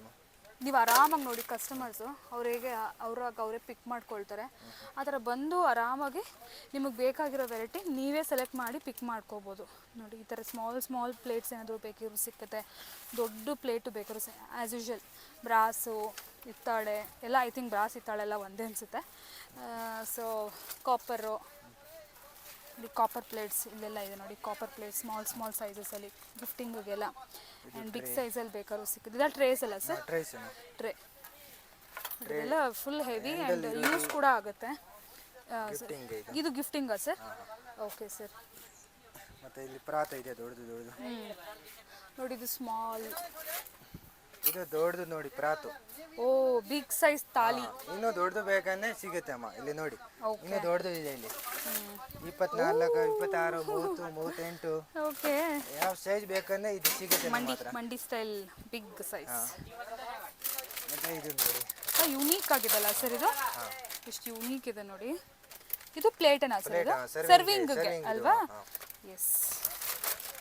ನೀವು ಆರಾಮಾಗಿ ನೋಡಿ ಕಸ್ಟಮರ್ಸು ಅವ್ರಿಗೆ ಅವರೇ ಪಿಕ್ ಮಾಡ್ಕೊಳ್ತಾರೆ. ಆ ಥರ ಬಂದು ಆರಾಮಾಗಿ ನಿಮಗೆ ಬೇಕಾಗಿರೋ ವೆರೈಟಿ ನೀವೇ ಸೆಲೆಕ್ಟ್ ಮಾಡಿ ಪಿಕ್ ಮಾಡ್ಕೋಬೋದು. ನೋಡಿ ಈ ಥರ ಸ್ಮಾಲ್ ಪ್ಲೇಟ್ಸ್ ಏನಾದರೂ ಬೇಕಿದ್ರು ಸಿಕ್ಕುತ್ತೆ, ದೊಡ್ಡ ಪ್ಲೇಟು ಬೇಕಾದ್ರೂ ಆ್ಯಸ್ ಯೂಶ್ವಲ್ ಬ್ರಾಸು ಹಿತ್ತಾಳೆ ಎಲ್ಲ ಐ ಥಿಂಕ್ ಬ್ರಾಸ್ ಹಿತ್ತಾಳೆ ಎಲ್ಲ ಒಂದೇ ಅನಿಸುತ್ತೆ. ಸೊ ಕಾಪರು ನೋಡಿ, ಕಾಪರ್ ಪ್ಲೇಟ್ಸ್ ಇಲ್ಲೆಲ್ಲ ಇದೆ ನೋಡಿ, ಕಾಪರ್ ಪ್ಲೇಟ್ಸ್ ಸ್ಮಾಲ್ ಸೈಜಸಲ್ಲಿ ಗಿಫ್ಟಿಂಗಿಗೆಲ್ಲ. ಆ್ಯಂಡ್ ಬಿಗ್ ಸೈಜಲ್ಲಿ ಬೇಕಾದ್ರೂ ಸಿಕ್ಕಿದೆ. ಇದೆಲ್ಲ ಟ್ರೇಸ್ ಅಲ್ಲ ಸರ್? ಟ್ರೇ ಇದೆಲ್ಲ ಫುಲ್ ಹೆವಿ ಆ್ಯಂಡ್ ಯೂಸ್ ಕೂಡ ಆಗುತ್ತೆ. ಇದು ಗಿಫ್ಟಿಂಗಾ ಸರ್? Okay sir. ಮತ್ತೆ ಇಲ್ಲಿ ಪ್ರಾತ ಇದೆ ದೊಡ್ಡದು. ನೋಡಿ ಇದು ಸ್ಮಾಲ್, ಇದು ದೊಡ್ಡದು ನೋಡಿ ಪ್ರಾತು. ಓ ಬಿಗ್ ಸೈಜ್ ತಾಲಿ. ಇನ್ನೂ ದೊಡ್ಡದು ಬೇಕಂದ್ರೆ ಸಿಗುತ್ತೆ ಅಮ್ಮ, ಇಲ್ಲಿ ನೋಡಿ ಇನ್ನೂ ದೊಡ್ಡದು ಇದೆ ಇಲ್ಲಿ. 24, 26, 30, 38. ಓಕೆ. ಯಾವ ಸೈಜ್ ಬೇಕಂದ್ರೆ ಇದು ಸಿಗುತ್ತೆ ನಮ್ಮ ಹತ್ರ. ಮಂಡಿ ಸ್ಟೈಲ್ ಬಿಗ್ ಸೈಜ್. ಮತ್ತೆ ಇದು ನೋಡಿ ಯೂನಿಕ್ ಆಗಿದೆಲ್ಲ ಸರ್ ಇದು, ಎಷ್ಟು ಯೂನಿಕ್ ಇದೆ ನೋಡಿ. ಇದು ಪ್ಲೇಟೇನಾ ಸರ್? ಇದು serving ಸರ್ವಿಂಗ್ಗೆ ಅಲ್ವಾ? ಎಸ್,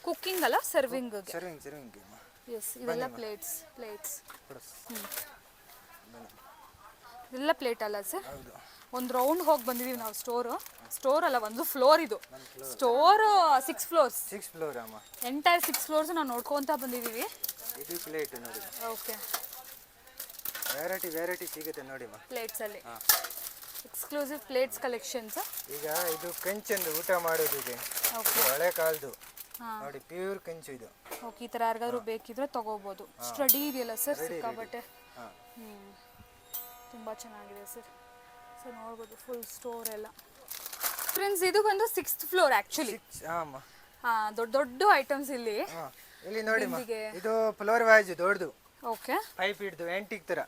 ಕುಕ್ಕಿಂಗ್ ಅಲ್ಲ ಸರ್ವಿಂಗ್ಗೆ. ಸರ್ವಿಂಗ್ ಎಸ್, ಇದೆಲ್ಲ ಪ್ಲೇಟ್ಸ್. ಇದೆಲ್ಲ ಪ್ಲೇಟ್ ಅಲ್ಲ ಸರ್? ಒಂದು ರೌಂಡ್ ಹೋಗಿ ಬಂದಿದ್ದೀವಿ ನಾವು. ಸ್ಟೋರ್ ಅಲ್ಲ, ಒಂದು ಫ್ಲೋರ್ ಇದು. Store 6 floors. 6 ಫ್ಲೋರ್ ಅಮ್ಮ. ಎಂಟೈರ್ 6 ಫ್ಲೋರ್ಸ್ ನಾವು ನೋಡ್ಕೊಂತ ಬಂದಿದ್ದೀವಿ. ಇದು ಪ್ಲೇಟ್ ನೋಡಿ. ಓಕೆ. ವೆರೈಟಿ ಸಿಗುತ್ತೆ ನೋಡಿ ಅಮ್ಮ ಪ್ಲೇಟ್ಸಲ್ಲಿ. Exclusive plates collections. ಈಗ ಇದು ಕಂಚಂದು ಊಟ ಮಾಡೋದು ಇದೆ. ಹಳೆ ಕಾಲದ್ದು ನೋಡಿ, ಪ್ಯೂರ್ ಕಂಚು ಇದು. ಓಕೆ, ಈ ಥರ ಯಾರಿಗಾದ್ರೂ ಬೇಕಿದ್ರೆ ತಗೋಬೋದು. ಸ್ಟಡಿ ಇದೆಯಲ್ಲ ಸರ್ ಸಿಕ್ಕಾಬಟ್ಟೆ. ತುಂಬ ಚೆನ್ನಾಗಿದೆ ಸರ್. ಸೊ ನೋಡ್ಬೋದು ಫುಲ್ ಸ್ಟೋರ್ ಎಲ್ಲ. ಫ್ರೆಂಡ್ಸ್ ಇದು ಬಂದು 6th ಫ್ಲೋರ್ ಆ್ಯಕ್ಚುಲಿ. ದೊಡ್ಡ ಐಟಮ್ಸ್ ಇಲ್ಲಿ ನೋಡಿ. ಇದು ಫ್ಲೋರ್ ವೈಸ್ ದೊಡ್ಡದು. ಓಕೆ. 5 ಫೀಟ್ದು ಆಂಟಿಕ್ ತರ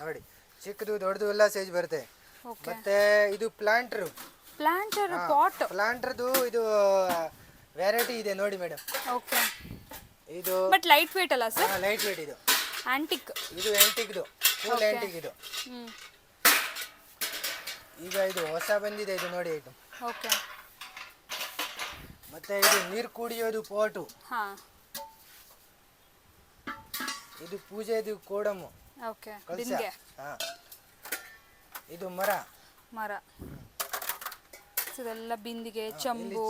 ನೋಡಿ. ಚಿಕ್ಕದು ದೊಡ್ಡದು ಎಲ್ಲ ಸೈಜ್ ಬರುತ್ತೆ. ಮತ್ತೆ ಇದು ಪ್ಲಾಂಟರ್ ಪಾಟ್. ಪ್ಲಾಂಟರ್ದು ಇದು ವೆರೈಟಿ ಇದೆ ನೋಡಿ ಮೇಡಮ್. ಓಕೆ. ಇದು ಬಟ್ ಲೈಟ್ ವೇಟ್ ಅಲ್ಲ ಸರ್? ಲೈಟ್ ವೇಟ್ ಇದು. ಆಂಟಿಕ್. ಇದು ಆಂಟಿಕ್ದು, ಫುಲ್ ಆಂಟಿಕ್ ಇದು. ಈಗ ಇದು ಹೊಸ ಬಂದಿದೆ ಇದು ನೋಡಿ ಐಟಮ್. ಓಕೆ. ಮತ್ತೆ ಇದು ನೀರು ಕುಡಿಯೋದು ಪೋಟು. ಇದು ಪೂಜೆದು ಕೋಡಮು. ಓಕೆ. ಬಿಂದಿಗೆ. ಇದು ಮರ. ಇದೆಲ್ಲ ಬಿಂದಿಗೆ, ಚಂಬು,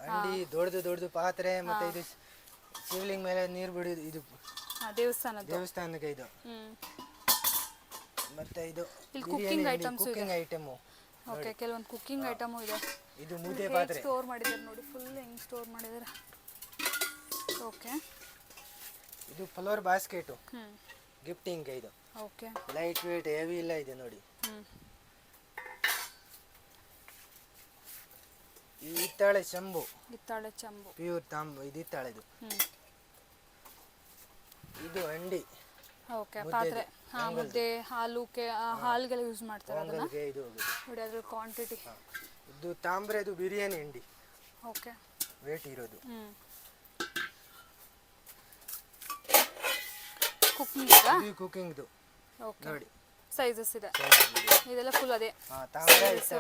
ಅಂಡಿ, ದೊಡ್ಡದು ಪಾತ್ರೆ. ಮತ್ತೆ ಇದು ಶಿವಲಿಂಗ ಮೇಲೆ ನೀರು ಬಿಡೋದು, ಇದು ದೇವಸ್ಥಾನಕ್ಕೆ ಇದು. ಮತ್ತೆ ಇದು ಕುಕಿಂಗ್ ಐಟಮ್. ಓಕೆ, ಕೆಲವೊಂದು ಕುಕಿಂಗ್ ಐಟಮ್ ಇದೆ. ಇದು ಮುದ್ದೆ ಪಾತ್ರೆ ಸ್ಟೋರ್ ಮಾಡಿದ್ದಾರೆ ನೋಡಿ, ಫುಲ್ ಹೆಂಗ್ ಸ್ಟೋರ್ ಮಾಡಿದ್ದಾರೆ. ಓಕೆ. ಇದು ಫ್ಲವರ್ ಬಾಸ್ಕೆಟ್ ಗಿಫ್ಟಿಂಗ್ ಇದು. ಓಕೆ. ಲೈಟ್ ವೇಟ್, ಹೆವಿ ಇಲ್ಲ ಇದೆ ನೋಡಿ. ಈ ಹಿತ್ತಾಳೆ ಚಂಬು. ಪ್ಯೂರ್ ತಾಂಬು ಇದು ಹಿತ್ತಾಳೆದು. ಇದು ಅಂಡಿ. ಓಕೆ. ಪಾತ್ರೆ. ಮುದ್ದೆ, ಹಾಲ್ಗೆಲ್ಲ ಯೂಸ್ ಮಾಡ್ತಾರೆ ಅದನ್ನ. ಇದು ನೋಡಿ ಅದ್ರ ಕ್ವಾಂಟಿಟಿ. ಇದು ತಾಂಬ್ರೆದು ಬಿರಿಯಾನಿ ಅಂಡಿ. ಓಕೆ. ವೇಟ್ ಇರೋದು. ಕುಕಿಂಗ್ದು ನೋಡಿ, ಸೈಜಸ್ ಇದೆ. ಇದೆಲ್ಲ ಫುಲ್ ಅದೇ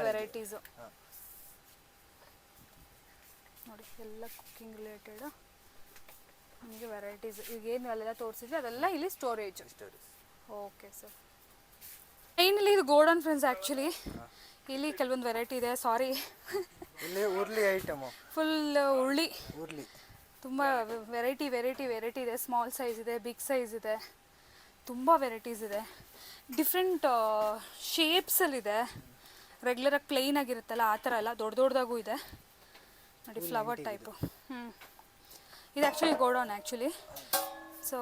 ವೆರೈಟೀಸ್ ನೋಡಿ, ಎಲ್ಲ ಕುಕಿಂಗ್ ರಿಲೇಟೆಡ್ ನಿಮಗೆ ವೆರೈಟೀಸ್. ಈಗೇನು ಅಲ್ಲೆಲ್ಲ ತೋರಿಸಿದ್ವಿ ಅದೆಲ್ಲ ಇಲ್ಲಿ ಸ್ಟೋರೇಜ್. Okay sir. ಫೈನಲಿ ಇದು ಗೋಡನ್ ಫ್ರೆಂಡ್ಸ್. ಆ್ಯಕ್ಚುಲಿ ಇಲ್ಲಿ ಕೆಲವೊಂದು ವೆರೈಟಿ ಇದೆ. ಸಾರಿ, ಇಲ್ಲಿ ಉರ್ಲಿ ಐಟಮ್, ಫುಲ್ ಉರ್ಲಿ. ತುಂಬ ವೆರೈಟಿ ಇದೆ. ಸ್ಮಾಲ್ ಸೈಜ್ ಇದೆ, ಬಿಗ್ ಸೈಜ್ ಇದೆ, ತುಂಬ ವೆರೈಟೀಸ್ ಇದೆ. ಡಿಫ್ರೆಂಟ್ ಶೇಪ್ಸಲ್ಲಿದೆ. ರೆಗ್ಯುಲರಾಗಿ ಪ್ಲೈನ್ ಆಗಿರುತ್ತಲ್ಲ ಆ ಥರ ಎಲ್ಲ ದೊಡ್ಡದಾಗೂ ಇದೆ ನೋಡಿ, ಫ್ಲವರ್ ಟೈಪು. ಇದು ಆ್ಯಕ್ಚುಲಿ ಗೋಡೌನ್ ಆ್ಯಕ್ಚುಲಿ. ಸೊ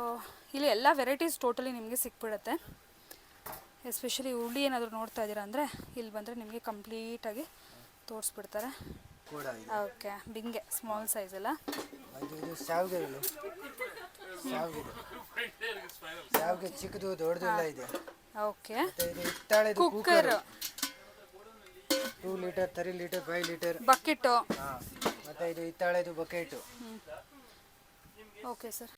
ಇಲ್ಲಿ ಎಲ್ಲ ವೆರೈಟೀಸ್ ಟೋಟಲಿ ನಿಮಗೆ ಸಿಕ್ಬಿಡುತ್ತೆ. ಎಸ್ಪೆಷಲಿ ಉರುಳಿ ಏನಾದರೂ ನೋಡ್ತಾ ಇದ್ದೀರಾ ಅಂದರೆ ಇಲ್ಲಿ ಬಂದರೆ ನಿಮಗೆ ಕಂಪ್ಲೀಟಾಗಿ ತೋರಿಸ್ಬಿಡ್ತಾರೆ. ಓಕೆ. ಬಿಂಗೆ ಸ್ಮಾಲ್ ಸೈಜ್ ಎಲ್ಲ. ಶಾವಿಗೆ ಚಿಕ್ಕದು ದೊಡ್ಡದೆಲ್ಲ ಇದೆ. Okay. Cooker 2 litre, 3 litre, 5 litre bucket. ಮತ್ತೆ ಇದು ಹಿತ್ತಾಳೆದು ಬಕೆಟು. Okay sir.